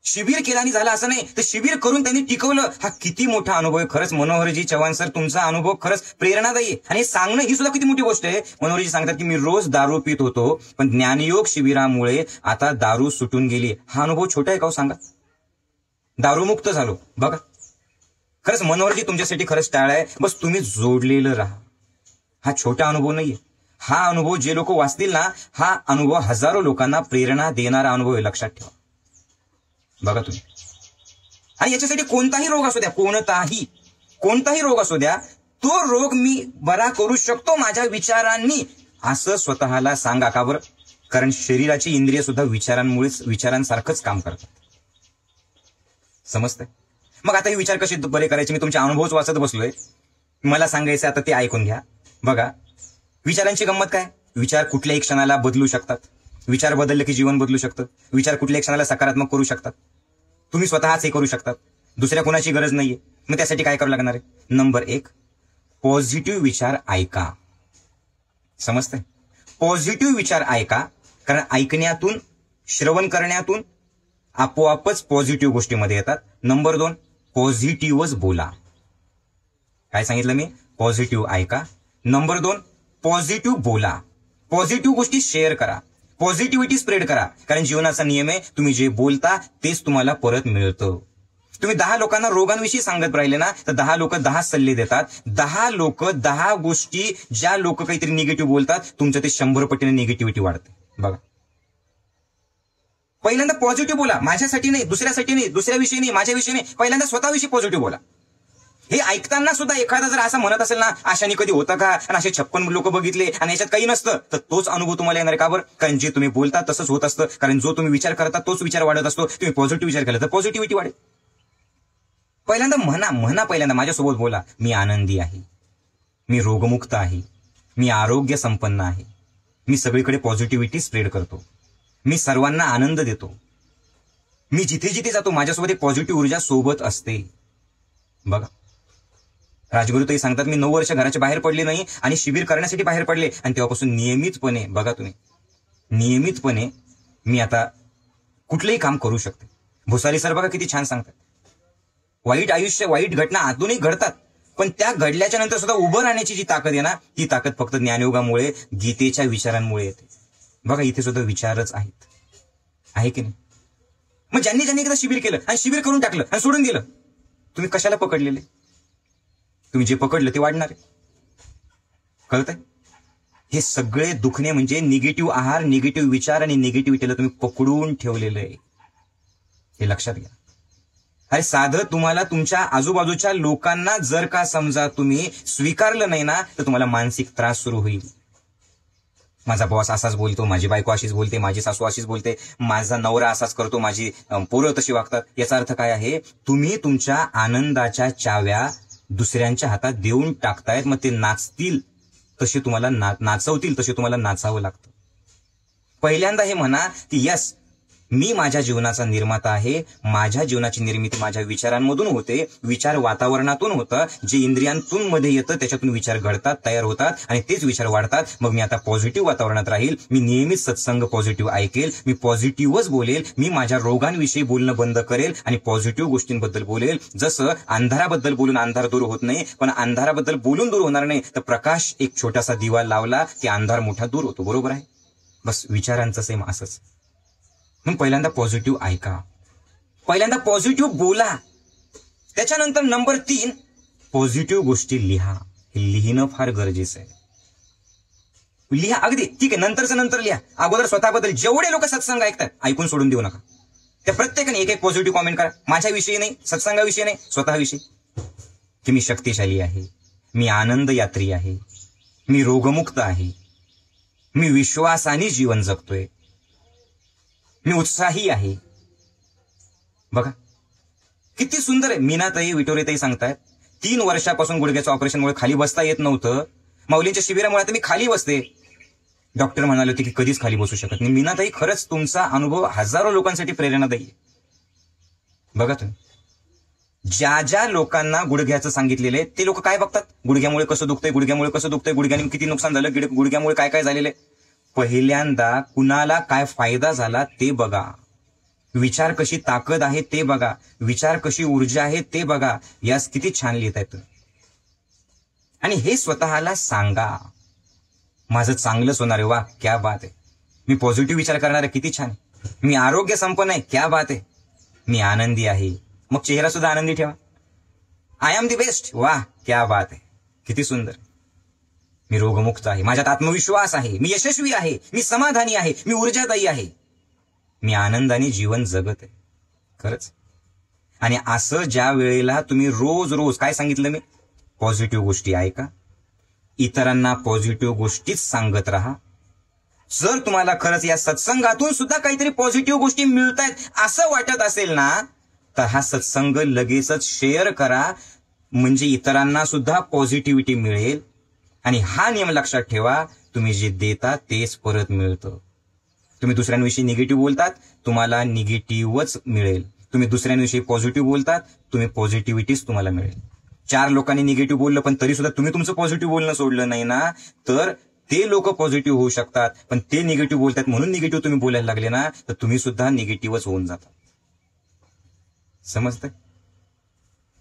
शिबिर केलं आणि झालं असं नाही, तर शिबिर करून त्यांनी टिकवलं. हा किती मोठा अनुभव आहे. खरंच मनोहरजी चव्हाण सर, तुमचा अनुभव खरंच प्रेरणादायी आहे. आणि सांगणं ही सुद्धा किती मोठी गोष्ट आहे. मनोहरजी सांगतात की मी रोज दारू पित होतो, पण ज्ञानयोग शिबिरामुळे आता दारू सुटून गेली. हा अनुभव छोटा आहे का हो? सांगा. दारूमुक्त झालो. बघा, खरंच मनोहरजी तुमच्यासाठी खरंच टाळ आहे. बस तुम्ही जोडलेलं राहा. हा छोटा अनुभव नाहीये. हा अनुभव जे लोक वाचतील ना, हा अनुभव हजारो लोकांना प्रेरणा देणारा अनुभव आहे. लक्षात ठेवा. बघा तुम्ही, आणि याच्यासाठी कोणताही रोग असू द्या, कोणताही रोग असू द्या, तो रोग मी बरा करू शकतो माझ्या विचारांनी, असं स्वतःला सांगा. का बरं? कारण शरीराची इंद्रिय सुद्धा विचारांसारखंच काम करतात. समजतंय? मग आता हे विचार कसे बरे करायचे? मी तुमचे अनुभवच वाचत बसलोय, मला सांगायचं आता ते ऐकून घ्या. बघा, विचारांची गंमत काय? विचार कुठल्याही क्षणाला बदलू शकतात. विचार बदलले की जीवन बदलू शकतं. विचार कुठल्याही क्षणाला सकारात्मक करू शकतात. तुम्ही स्वतःच हे करू शकतात, दुसऱ्या कोणाची गरज नाहीये. मग त्यासाठी काय करावं लागणार आहे? नंबर 1, पॉझिटिव्ह विचार ऐका. समजतंय? पॉझिटिव्ह विचार ऐका, कारण ऐकण्यातून, श्रवण करण्यातून आपोआपच पॉझिटिव्ह गोष्टीमध्ये येतात. नंबर 2, पॉझिटिव्हच बोला. काय सांगितलं मी? पॉझिटिव्ह ऐका. नंबर 2, पॉझिटिव्ह बोला. पॉझिटिव्ह गोष्टी शेअर करा, पॉझिटिव्हिटी स्प्रेड करा. कारण जीवनाचा नियम आहे, तुम्ही जे बोलता तेच तुम्हाला परत मिळतं. तुम्ही 10 लोकांना रोगांविषयी सांगत राहिले ना, तर 10 लोक 10 सल्ले देतात. 10 लोक 10 गोष्टी, ज्या लोक काहीतरी निगेटिव्ह बोलतात, तुमचं ते 100 पटीने निगेटिव्हिटी वाढते. बघा, पहिल्यांदा पॉझिटिव्ह बोला. माझ्यासाठी नाही, दुसऱ्यासाठी नाही, दुसऱ्याविषयी नाही, माझ्याविषयी नाही. पहिल्यांदा स्वतःविषयी पॉझिटिव्ह बोला. हे ऐकताना सुद्धा एखादा जर असं म्हणत असेल ना, अशाने कधी होतं का, आणि असे 56 लोक बघितले आणि याच्यात काही नसतं, तर तोच अनुभव तुम्हाला येणार. का बरं? कारण जे तुम्ही बोलता तसंच होत असतं. कारण जो तुम्ही विचार करता तोच विचार वाढत असतो. तुम्ही पॉझिटिव्ह विचार केला तर पॉझिटिव्हिटी वाढेल. पहिल्यांदा म्हणा पहिल्यांदा माझ्यासोबत बोला, मी आनंदी आहे, मी रोगमुक्त आहे, मी आरोग्य संपन्न आहे, मी सगळीकडे पॉझिटिव्हिटी स्प्रेड करतो, मी सर्वांना आनंद देतो, मी जिथे जिथे जातो माझ्यासोबत एक पॉझिटिव्ह ऊर्जा सोबत असते. बघा, राजगुरुताई सांगतात, मी 9 वर्ष घराच्या बाहेर पडले नाही आणि शिबिर करण्यासाठी बाहेर पडले, आणि तेव्हापासून नियमितपणे, बघा तुम्ही, नियमितपणे मी आता कुठलंही काम करू शकते. भुसारी सर बघा किती छान सांगतात, वाईट आयुष्य, वाईट घटना आतूनही घडतात, पण त्या घडल्याच्या नंतर सुद्धा उभं राहण्याची जी ताकद आहे ना, ती ताकद फक्त ज्ञानयोगामुळे, गीतेच्या विचारांमुळे येते. बघा, इथे सुद्धा विचारच आहेत, आहे की नाही? मग ज्यांनी एकदा शिबिर केलं आणि शिबिर करून टाकलं आणि सोडून दिलं, तुम्ही कशाला पकडलेले? तुम्ही जे पकडलं ते वाढणार आहे. कळतंय? हे सगळे दुखणे म्हणजे निगेटिव्ह आहार, निगेटिव्ह विचार आणि निगेटिव्हिटीला तुम्ही पकडून ठेवलेलं आहे. हे लक्षात घ्या. अरे साधं तुम्हाला तुमच्या आजूबाजूच्या लोकांना जर का समजा तुम्ही स्वीकारलं नाही ना, तर तुम्हाला मानसिक त्रास सुरू होईल. माझा बॉस असाच बोलतो, माझी बायको अशीच बोलते, माझी सासू अशीच बोलते, माझा नवरा असाच करतो, माझी पोरं तशी वागतात. याचा अर्थ काय आहे? तुम्ही तुमच्या आनंदाच्या चाव्या दुसऱ्यांच्या हातात देऊन टाकतायत. मग ते नाचतील तसे तुम्हाला नाचवतील तसे तुम्हाला नाचावं लागतं. पहिल्यांदा हे म्हणा की यस, मी माझ्या जीवनाचा निर्माता आहे. माझ्या जीवनाची निर्मिती माझ्या विचारांमधून होते. विचार वातावरणातून होतं, जे इंद्रियांतून मध्ये येतं त्याच्यातून विचार घडतात, तयार होतात आणि तेच विचार वाढतात. मग मी आता पॉझिटिव्ह वातावरणात राहील. मी नियमित सत्संग पॉझिटिव्ह ऐकेल, मी पॉझिटिव्हच बोलेल, मी माझ्या रोगांविषयी बोलणं बंद करेल आणि पॉझिटिव्ह गोष्टींबद्दल बोलेल. जसं अंधाराबद्दल बोलून अंधार दूर होत नाही, पण अंधाराबद्दल बोलून दूर होणार नाही, तर प्रकाश एक छोटासा दिवा लावला की अंधार मोठा दूर होतो. बरोबर आहे? बस विचारांचं सेम असंच. मग पहिल्यांदा पॉझिटिव्ह ऐका, पहिल्यांदा पॉझिटिव्ह बोला. त्याच्यानंतर नंबर 3, पॉझिटिव्ह गोष्टी लिहा. हे लिहिणं फार गरजेचं आहे. लिहा, अगदी ठीक आहे, नंतरचं नंतर लिहा. अगोदर स्वतःबद्दल जेवढे लोक सत्संग ऐकतात ऐकून सोडून देऊ नका. त्या प्रत्येकाने एक एक पॉझिटिव्ह कॉमेंट करा. माझ्याविषयी नाही, सत्संगाविषयी नाही, स्वतःविषयी, की मी शक्तिशाली आहे, मी आनंद यात्री आहे, मी रोगमुक्त आहे, मी विश्वासाने जीवन जगतोय, मी उत्साही आहे. बघा किती सुंदर आहे. मीनाताई विटोरेताई सांगतायत 3 वर्षापासून गुडघ्याच्या ऑपरेशनमुळे खाली बसता येत नव्हतं. माऊलींच्या शिबिरामुळे आता मी खाली बसते. डॉक्टर म्हणाले होते की कधीच खाली बसू शकत नाही. मीनाताई, खरंच तुमचा अनुभव हजारो लोकांसाठी प्रेरणादायी आहे. बघा तुम्ही, ज्या ज्या लोकांना गुडघ्याचं सांगितलेलं आहे ते लोक काय बघतात, गुडघ्यामुळे कसं दुखतंय, गुडघ्यामुळे कसं दुखतंय, गुडघ्याने किती नुकसान झालं, गुडघ्यामुळे काय काय झालेलं आहे. पहिल्यांदा कुणाला काय फायदा झाला ते बघा, विचार कशी ताकद आहे ते बघा, विचार कशी ऊर्जा आहे ते बघा. यास किती छान लिहिताय तुम्ही. आणि हे स्वतःला सांगा, माझं चांगलंच होणार आहे, वा क्या बात आहे, मी पॉझिटिव्ह विचार करणार आहे, किती छान, मी आरोग्य संपन्न आहे, क्या बात आहे, मी आनंदी आहे. मग चेहरा सुद्धा आनंदी ठेवा. आय एम दी बेस्ट, वा क्या बात आहे, किती सुंदर, मी रोगमुक्त आहे, माझ्यात आत्मविश्वास आहे, मी यशस्वी आहे, मी समाधानी आहे, मी ऊर्जादायी आहे, मी आनंदाने जीवन जगत आहे. खरंच. आणि असं ज्या वेळेला तुम्ही रोज रोज, काय सांगितलं मी, पॉझिटिव्ह गोष्टी ऐका, इतरांना पॉझिटिव्ह गोष्टीच सांगत राहा. जर तुम्हाला खरंच या सत्संगातून सुद्धा काहीतरी पॉझिटिव्ह गोष्टी मिळतायत असं वाटत असेल ना, तर हा सत्संग लगेचच शेअर करा, म्हणजे इतरांना सुद्धा पॉझिटिव्हिटी मिळेल. आणि हा नियम लक्षात ठेवा, तुम्ही जे देता तेच परत मिळतं. तुम्ही दुसऱ्यांविषयी निगेटिव्ह बोलतात, तुम्हाला निगेटिव्हच मिळेल. तुम्ही दुसऱ्यांविषयी पॉझिटिव्ह बोलतात, तुम्ही पॉझिटिव्हिटीच तुम्हाला मिळेल. 4 लोकांनी निगेटिव्ह बोललं पण तरी सुद्धा तुम्ही तुमचं पॉझिटिव्ह बोलणं सोडलं नाही ना, तर ते लोक पॉझिटिव्ह होऊ शकतात. पण ते निगेटिव्ह बोलतात म्हणून निगेटिव्ह तुम्ही बोलायला लागले ना, तर तुम्ही सुद्धा निगेटिव्हच होऊन जाता. समजतंय?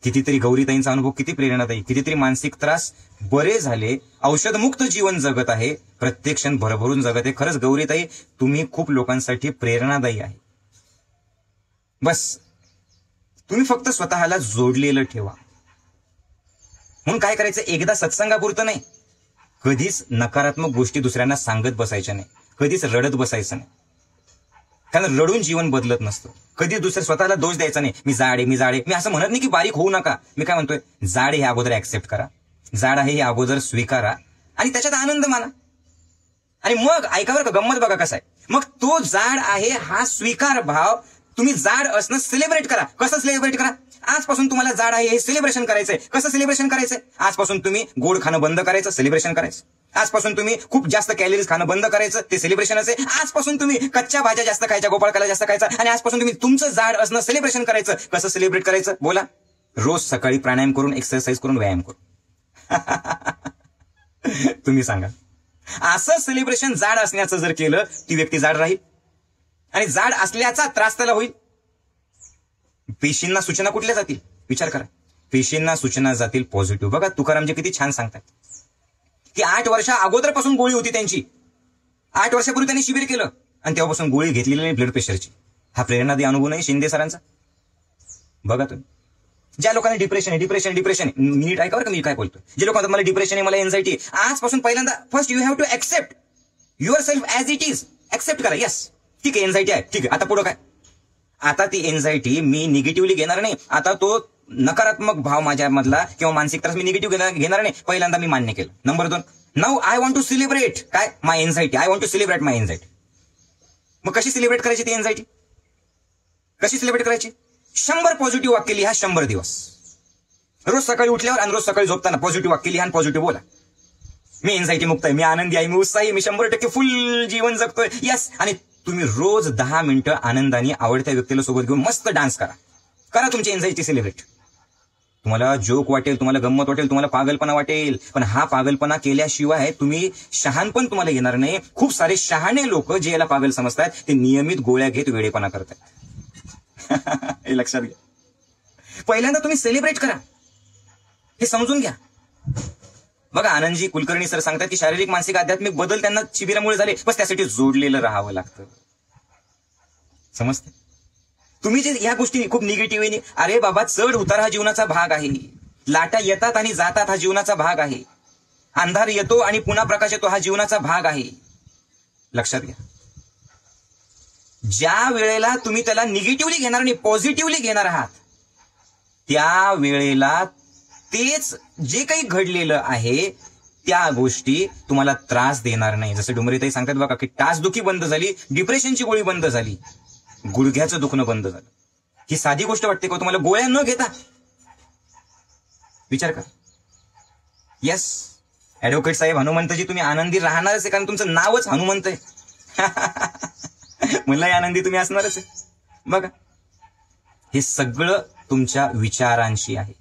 कितीतरी गौरीताईंचा अनुभव किती प्रेरणादायी, कितीतरी मानसिक त्रास बरे झाले, औषधमुक्त जीवन जगत आहे, प्रत्येक क्षण भरभरून जगत आहे. खरंच गौरीताई, तुम्ही खूप लोकांसाठी प्रेरणादायी आहे. बस तुम्ही फक्त स्वतःला जोडलेलं ठेवा. म्हणून काय करायचं, एकदा सत्संगापुरतं नाही, कधीच नकारात्मक गोष्टी दुसऱ्यांना सांगत बसायच्या नाही, कधीच रडत बसायचं नाही. कारण रडून जीवन बदलत नसतं. कधी दुसऱ्या स्वतःला दोष द्यायचा नाही, मी जाड आहे, मी जाड आहे. मी असं म्हणत नाही की बारीक होऊ नका. मी काय म्हणतोय, जाड हे अगोदर ऍक्सेप्ट करा, जाड आहे हे अगोदर स्वीकारा आणि त्याच्यात आनंद माना. आणि मग ऐकावर का गंमत बघा कसा आहे, मग तो जाड आहे हा स्वीकार भाव तुम्ही जाड असणं सेलिब्रेट करा. कसं सेलिब्रेट करा, आजपासून तुम्हाला जाड आहे हे सेलिब्रेशन करायचंय. कसं सेलिब्रेशन करायचंय, आजपासून तुम्ही गोड खाणं बंद करायचं, सेलिब्रेशन करायचं. आजपासून तुम्ही खूप जास्त कॅलरीज खाणं बंद करायचं, ते सेलिब्रेशन असेल. आजपासून तुम्ही कच्च्या भाज्या जास्त खायच्या, गोपाळकाला जास्त खायचा, आणि आजपासून तुम्ही तुमचं जाड असणं सेलिब्रेशन करायचं. कसं सेलिब्रेट करायचं बोला, रोज सकाळी प्राणायाम करून, एक्सरसाइज करून, व्यायाम करून. तुम्ही सांगा, असं सेलिब्रेशन जाड असण्याचं जर केलं, ती व्यक्ती जाड राहील आणि जाड असल्याचा त्रास त्याला होईल. पेशींना सूचना कुठल्या जातील, विचार करा. पेशींना सूचना जातील पॉझिटिव्ह. बघा तुकारामजी किती छान सांगतात की 8 वर्षा अगोदरपासून गोळी होती त्यांची, 8 वर्षापूर्वी त्यांनी शिबिर केलं आणि तेव्हापासून गोळी घेतलेली नाही ब्लड प्रेशरची. हा प्रेरणादायी अनुभव नाही शिंदे सरांचा. बघा तुम्ही, ज्या लोकांना डिप्रेशन आहे, मिनिट ऐकावर का मी काय बोलतोय, जे लोक मला डिप्रेशन आहे, मला एन्झायटी, आजपासून पहिल्यांदा first you have to accept yourself as it is. Accept करा, येस ठीक आहे एन्झायटी आहे, ठीक आहे, आता पुढं काय, आता ती एन्झायटी मी निगेटिव्हली घेणार नाही. आता तो नकारात्मक भाव माझ्या मधला किंवा मानसिक त्रास मी निगेटिव्ह घेणार नाही. पहिल्यांदा मी मान्य केलं. Number 2, now I want to celebrate काय my anxiety, I want to celebrate my anxiety. मग कशी सेलिब्रेट करायची ती एन्झायटी, कशी सेलिब्रेट करायची, 100 पॉझिटिव्ह वाक्य लिहा 100 दिवस. रोज सकाळी उठल्यावर आणि रोज सकाळी झोपताना पॉझिटिव्ह वाक्य लिहा आणि पॉझिटिव्ह बोला. मी एन्झायटी मुक्त आहे, मी आनंदी आहे, मी उत्साही, मी 100% फुल जीवन जगतोय, यस. आणि तुम्ही रोज 10 मिनिटं आनंदाने आवडत्या व्यक्तीला सोबत घेऊन मस्त डान्स करा, करा तुमची एन्झायटी सेलिब्रेट. तुम्हाला जोक वाटेल, तुम्हाला गंमत वाटेल, तुम्हाला पागलपणा वाटेल, पण हा पागलपणा केल्याशिवाय तुम्ही शहाणपण तुम्हाला येणार नाही. खूप सारे शहाणे लोक जे याला पागल समजतात, ते नियमित गोळ्या घेत वेडेपणा करतात. हे लक्षात घ्या. पहिल्यांदा तुम्ही सेलिब्रेट करा, हे समजून घ्या. बघा आनंदजी कुलकर्णी सर सांगतात की शारीरिक मानसिक आध्यात्मिक बदल त्यांना शिबिरामुळे झाले, बस त्यासाठी जोडलेलं राहावं लागतं. समजते? तुम्ही जे या गोष्टी खूप निगेटिव्ह, अरे बाबा चढ उतार हा जीवनाचा भाग आहे, लाटा येतात आणि जातात हा जीवनाचा भाग आहे. अंधार येतो आणि पुन्हा प्रकाश येतो, हा जीवनाचा भाग आहे. लक्षात घ्या. ज्या वेळेला तुम्ही त्याला निगेटिव्हली घेणार आणि पॉझिटिव्हली घेणार आहात, त्या वेळेला तेच जे काही घडलेलं आहे त्या गोष्टी तुम्हाला त्रास देणार नाही. जसं डुमरेताई सांगतात बघा की टाचदुखी बंद झाली, डिप्रेशनची गोळी बंद झाली, गुडघ्याचं दुखणं बंद झालं. ही साधी गोष्ट वाटते का तुम्हाला? गोळ्या न घेता विचार करा. येस, ऍडव्होकेट साहेब, हनुमंतजी तुम्ही आनंदी राहणारच आहे, कारण तुमचं नावच हनुमंत आहे. मलाही आनंदी तुम्ही असणारच आहे. बघा, हे सगळं तुमच्या विचारांशी आहे.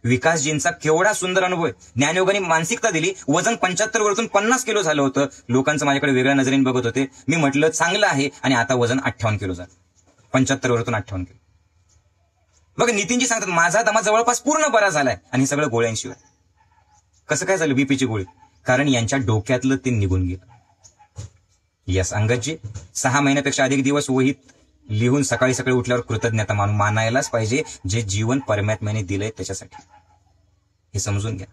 विकासजींचा केवढा सुंदर अनुभव आहे. ज्ञानयोगाने मानसिकता दिली. वजन 75 वरतून 50 किलो झालं होतं. लोकांचं माझ्याकडे वेगळ्या नजरेने बघत होते. मी म्हटलं चांगलं आहे, आणि आता वजन 58 किलो झालं. 75 वरतून 58 किलो. बघा, नितीनजी सांगतात माझा दमा जवळपास पूर्ण बरा झालाय, आणि हे सगळं गोळ्यांशिवाय. कसं काय झालं? बीपीची गोळी. कारण यांच्या डोक्यातलं ते निघून गेलं. यस अंगदजी, 6 महिन्यापेक्षा अधिक दिवस वहीत लिहून सकाळी सकाळी उठल्यावर कृतज्ञता मानायलाच पाहिजे, जे जीवन परमात्म्याने दिलंय त्याच्यासाठी. हे समजून घ्या.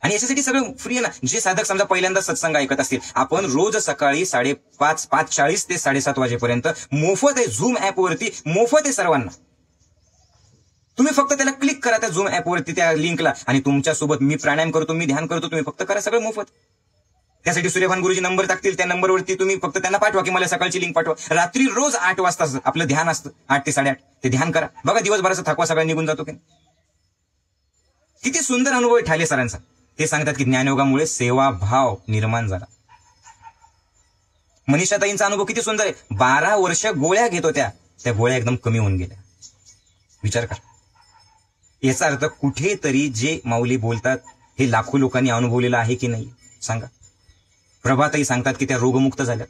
आणि याच्यासाठी सगळं फ्री आहे ना. जे साधक समजा पहिल्यांदा सत्संग ऐकत असतील, आपण रोज सकाळी 5:40 ते 7:30 वाजेपर्यंत मोफत आहे. झूम ऍपवरती मोफत आहे सर्वांना. तुम्ही फक्त त्याला क्लिक करा, त्या झूम ऍपवरती, त्या लिंकला, आणि तुमच्यासोबत मी प्राणायाम करतो, मी ध्यान करतो, तुम्ही फक्त करा, सगळं मोफत. त्यासाठी सूर्यभान गुरुजी नंबर टाकतील, त्या नंबरवरती तुम्ही फक्त त्यांना पाठवा की मला सकाळची लिंक पाठवा. रात्री रोज 8 वाजता आपलं ध्यान असतं, 8 ते 8:30. ते ध्यान करा. बघा, दिवसभराचा थकवा सगळा निघून जातो. किती सुंदर अनुभव आहे ठाले सरांचा. ते सांगतात की ज्ञानयोगामुळे सेवाभाव निर्माण झाला. मनीषाताईंचा अनुभव किती सुंदर आहे. 12 वर्ष गोळ्या घेत होत्या, त्या गोळ्या एकदम कमी होऊन गेल्या. विचार करा. याचा अर्थ कुठेतरी जे माऊली बोलतात हे लाखो लोकांनी अनुभवलेलं आहे की नाही सांगा. प्रभाताई सांगतात की त्या रोगमुक्त झाल्यात.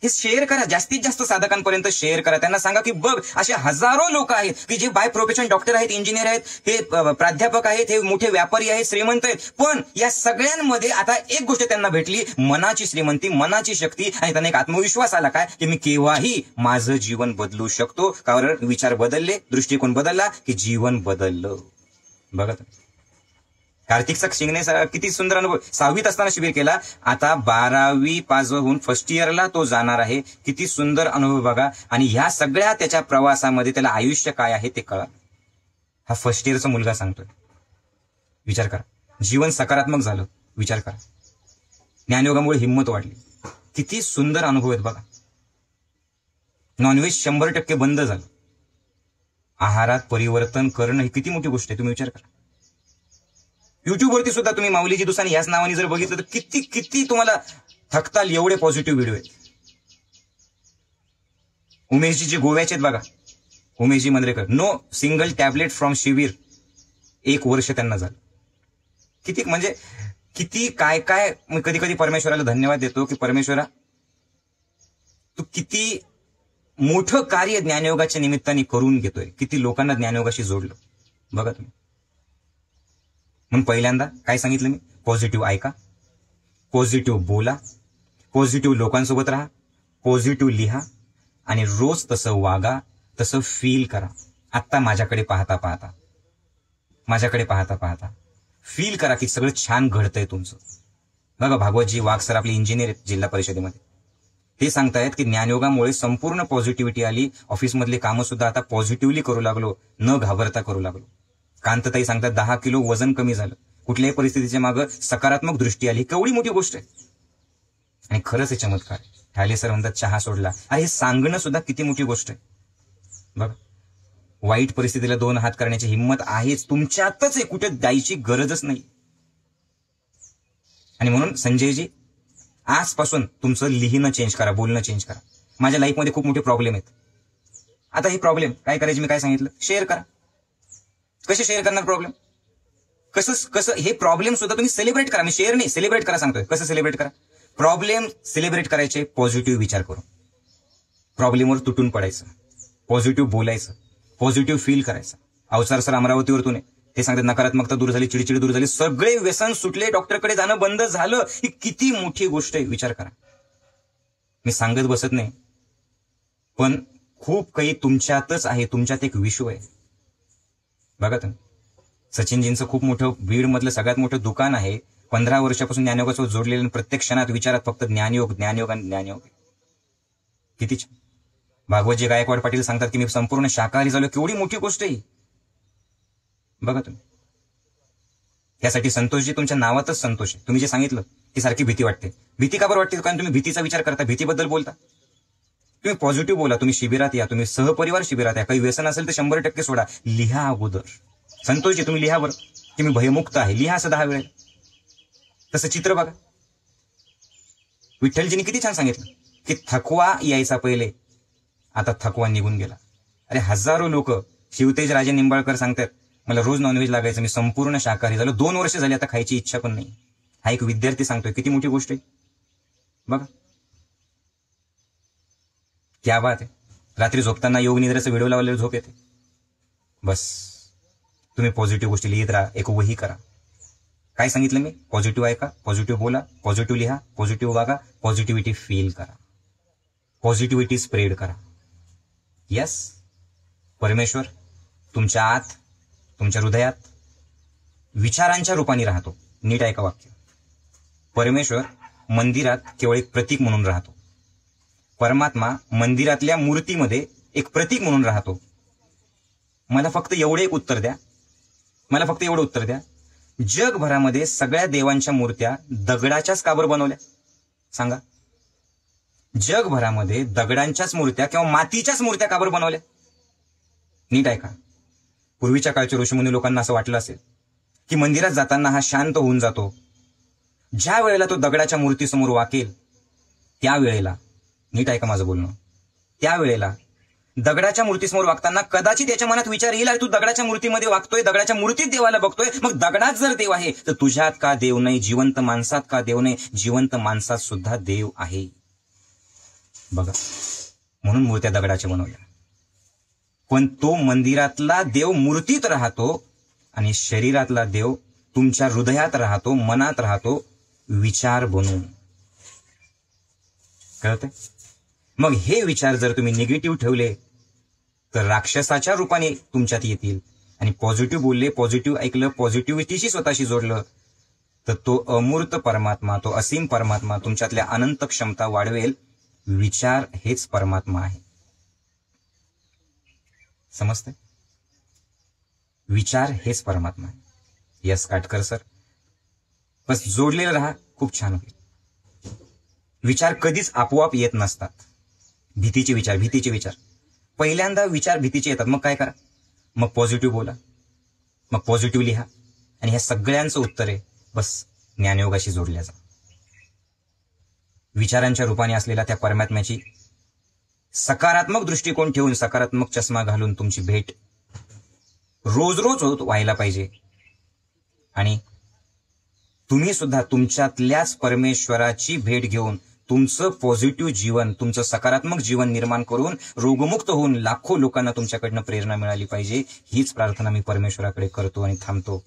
हे शेअर करा, जास्तीत जास्त साधकांपर्यंत शेअर करा. त्यांना सांगा की बघ, असे हजारो लोक आहेत की जे बाय प्रोफेशन डॉक्टर आहेत, इंजिनियर आहेत, हे प्राध्यापक आहेत, हे मोठे व्यापारी आहेत, श्रीमंत आहेत, पण या सगळ्यांमध्ये आता एक गोष्ट त्यांना भेटली, मनाची श्रीमंती, मनाची शक्ती, आणि त्यांना एक आत्मविश्वास आला काय की मी केव्हाही माझं जीवन बदलू शकतो. कारण विचार बदलले, दृष्टिकोन बदलला की जीवन बदललं. बघा, कार्तिकचा शिंगणे किती सुंदर अनुभव. 6वीत असताना शिबिर केला, आता 12वी पास होऊन फर्स्ट इयरला तो जाणार आहे. किती सुंदर अनुभव बघा. आणि ह्या सगळ्या त्याच्या प्रवासामध्ये त्याला आयुष्य काय आहे ते कळा. हा फर्स्ट इयरचा मुलगा सांगतोय. विचार करा, जीवन सकारात्मक झालं. विचार करा, ज्ञानयोगामुळे हिंमत वाढली. किती सुंदर अनुभव आहेत बघा. नॉनव्हेज 100% बंद झालं. आहारात परिवर्तन करणं ही किती मोठी गोष्ट आहे, तुम्ही विचार करा. युट्यूबवरती सुद्धा तुम्ही माऊलीजी दुसानी याच नावाने जर बघितलं तर किती किती तुम्हाला थकताल, एवढे पॉझिटिव्ह व्हिडिओ आहेत. उमेशजी जे गोव्याचे आहेत बघा, Umeshji मंद्रेकर, no single tablet from शिबिर. 1 वर्ष त्यांना झालं. किती म्हणजे किती काय काय. मी कधी कधी परमेश्वराला धन्यवाद देतो की परमेश्वरा, तू किती मोठं कार्य ज्ञानयोगाच्या निमित्ताने करून घेतोय, किती लोकांना ज्ञानयोगाशी जोडलं. बघा तुम्ही. म्हणून पहिल्यांदा काय सांगितलं मी? पॉझिटिव्ह ऐका, पॉझिटिव्ह बोला, पॉझिटिव्ह लोकांसोबत राहा, पॉझिटिव्ह लिहा, आणि रोज तसं वागा, तसं फील करा. आत्ता माझ्याकडे पाहता पाहता फील करा की सगळं छान घडतंय तुमचं. बघा, भागवतजी वाघ सर आपले इंजिनियर आहेत जिल्हा परिषदेमध्ये. ते सांगतायत की ज्ञानयोगामुळे संपूर्ण पॉझिटिव्हिटी आली. ऑफिसमधले कामं सुद्धा आता पॉझिटिव्हली करू लागलो, न घाबरता करू लागलो. कांतताई सांगतात 10 किलो वजन कमी झालं. कुठल्याही परिस्थितीच्या मागे सकारात्मक दृष्टी आली. केवढी मोठी गोष्ट आहे. आणि खरंच हे चमत्कार. ठाले सर म्हणतात चहा सोडला. अरे हे सांगणं सुद्धा किती मोठी गोष्ट आहे. बघा, वाईट परिस्थितीला 2 हात करण्याची हिंमत आहेच, तुमच्यातच आहे, कुठे द्यायची गरजच नाही. आणि म्हणून संजयजी, आजपासून तुमचं लिहिणं चेंज करा, बोलणं चेंज करा. माझ्या लाईफमध्ये खूप मोठे प्रॉब्लेम आहेत. आता हे प्रॉब्लेम काय करायचे, मी काय सांगितलं, शेअर करा. कसे शेअर करणार प्रॉब्लेम? कसं हे प्रॉब्लेम सुद्धा तुम्ही सेलिब्रेट करा. मी शेअर नाही, सेलिब्रेट करा सांगतोय. कसं सेलिब्रेट करा? प्रॉब्लेम सेलिब्रेट करायचे, पॉझिटिव्ह विचार करून. प्रॉब्लेमवर तुटून पडायचं, पॉझिटिव्ह बोलायचं, पॉझिटिव्ह फील करायचं. अवसार सर अमरावतीवरतून आहे. ते सांगतात नकारात्मकता दूर झाली, चिडचिड दूर झाली, सगळे व्यसन सुटले, डॉक्टरकडे जाणं बंद झालं. ही किती मोठी गोष्ट आहे, विचार करा. मी सांगत बसत नाही, पण खूप काही तुमच्यातच आहे, तुमच्यात एक विश्व आहे. बघा तुम्ही, सचिनजींचं खूप मोठं बीडमधलं सगळ्यात मोठं दुकान आहे. 15 वर्षापासून ज्ञानयोगासोबत जोडलेलं, प्रत्येक क्षणात विचारात फक्त ज्ञानयोग ज्ञानयोग आणि ज्ञानयोग. किती छान. भागवतजी गायकवाड पाटील सांगतात की मी संपूर्ण शाकाहारी झालो. केवढी मोठी गोष्ट आहे बघा तुम्ही. त्यासाठी संतोषजी तुमच्या नावातच संतोष आहे. तुम्ही जे सांगितलं की सारखी भीती वाटते. भीती का बरं वाटते? कारण तुम्ही भीतीचा विचार करता, भीतीबद्दल बोलता. तुम्ही पॉझिटिव्ह बोला. तुम्ही शिबिरात या, तुम्ही सहपरिवार शिबिरात या. काही व्यसन असेल तर 100% सोडा. लिहा अगोदर. संतोषजी तुम्ही लिहा बरं की मी भयमुक्त आहे. लिहा असं 10 वेळेला. तसं चित्र बघा. विठ्ठलजींनी किती छान सांगितलं की थकवा यायचा पहिले, आता थकवा निघून गेला. अरे हजारो लोक, शिवतेज राजे निंबाळकर सांगतात मला रोज नॉनव्हेज लागायचं, मी संपूर्ण शाकाहारी झालो, 2 वर्ष झाली, आता खायची इच्छा पण नाही. हा एक विद्यार्थी सांगतोय. किती मोठी गोष्ट आहे बघा. क्या बात आहे. रात्री झोपताना योग निद्रेचा व्हिडिओ लावलेला झोप येते. बस तुम्ही पॉझिटिव्ह गोष्टी लिहित राहा. एक वही करा. काय सांगितलं मी? पॉझिटिव्ह ऐका, पॉझिटिव्ह बोला, पॉझिटिव्ह लिहा, पॉझिटिव्ह वागा, पॉझिटिव्हिटी फील करा, पॉझिटिव्हिटी स्प्रेड करा. यस, परमेश्वर तुमच्या आत, तुमच्या हृदयात विचारांच्या रूपाने राहतो. नीट ऐका वाक्य. परमेश्वर मंदिरात केवळ एक प्रतीक म्हणून राहतो. परमात्मा मंदिरातल्या मूर्तीमध्ये एक प्रतीक म्हणून राहतो. मला फक्त एवढे एक उत्तर द्या, मला फक्त एवढं उत्तर द्या. जगभरामध्ये सगळ्या देवांच्या मूर्त्या दगडाच्याच का बरं बनवल्या? सांगा. जगभरामध्ये दगडांच्याच मूर्त्या किंवा मातीच्याच मूर्त्या का बरं बनवल्या? नीट ऐका. पूर्वीच्या काळच्या ऋषीमुनी लोकांना असं वाटलं असेल की मंदिरात जाताना हा शांत होऊन जातो. ज्या वेळेला तो दगडाच्या मूर्तीसमोर वाकेल त्यावेळेला, नीट ऐका माझं बोलणं, त्यावेळेला दगडाच्या मूर्तीसमोर वागताना कदाचित त्याच्या मनात विचार येईल, तू दगडाच्या मूर्तीमध्ये वागतोय, दगडाच्या मूर्तीत देवाला बघतोय, मग दगडात जर देव आहे तर तुझ्यात का देव नाही? जिवंत माणसात का देव नाही? जिवंत माणसात सुद्धा देव आहे बघा. म्हणून मूर्त्या दगडाच्या बनवल्या. पण तो मंदिरातला देव मूर्तीत राहतो आणि शरीरातला देव तुमच्या हृदयात राहतो, मनात राहतो, विचार बनून. कळतंय? मग हे विचार जर तुम्ही निगेटिव्ह ठेवले तर राक्षसाच्या रूपाने तुमच्यात येतील. आणि पॉझिटिव्ह बोलले, पॉझिटिव्ह ऐकलं, पॉझिटिव्हिटीशी स्वतःशी जोडलं तर तो अमूर्त परमात्मा, तो असीम परमात्मा तुमच्यातल्या अनंत क्षमता वाढवेल. विचार हेच परमात्मा आहे. समजतंय? विचार हेच परमात्मा आहे. यस काटकर सर, बस जोडलेलं राहा, खूप छान होईल. विचार कधीच आपोआप येत नसतात. भीतीचे विचार, भीतीचे विचार पहिल्यांदा विचार भीतीचे येतात. मग काय करा? मग पॉझिटिव्ह बोला, मग पॉझिटिव्ह लिहा. आणि ह्या सगळ्यांचं उत्तर आहे बस ज्ञानयोगाशी जोडल्या जा. विचारांच्या रूपाने असलेल्या त्या परमात्म्याची सकारात्मक दृष्टिकोन ठेवून, सकारात्मक चष्मा घालून तुमची भेट रोज रोज व्हायला पाहिजे. आणि तुम्ही सुद्धा तुमच्यातल्याच परमेश्वराची भेट घेऊन तुमचं पॉझिटिव्ह जीवन, तुमचं सकारात्मक जीवन निर्माण करून रोगमुक्त होऊन लाखो लोकांना तुमच्याकडनं प्रेरणा मिळाली पाहिजे. हीच प्रार्थना मी परमेश्वराकडे करतो आणि थांबतो.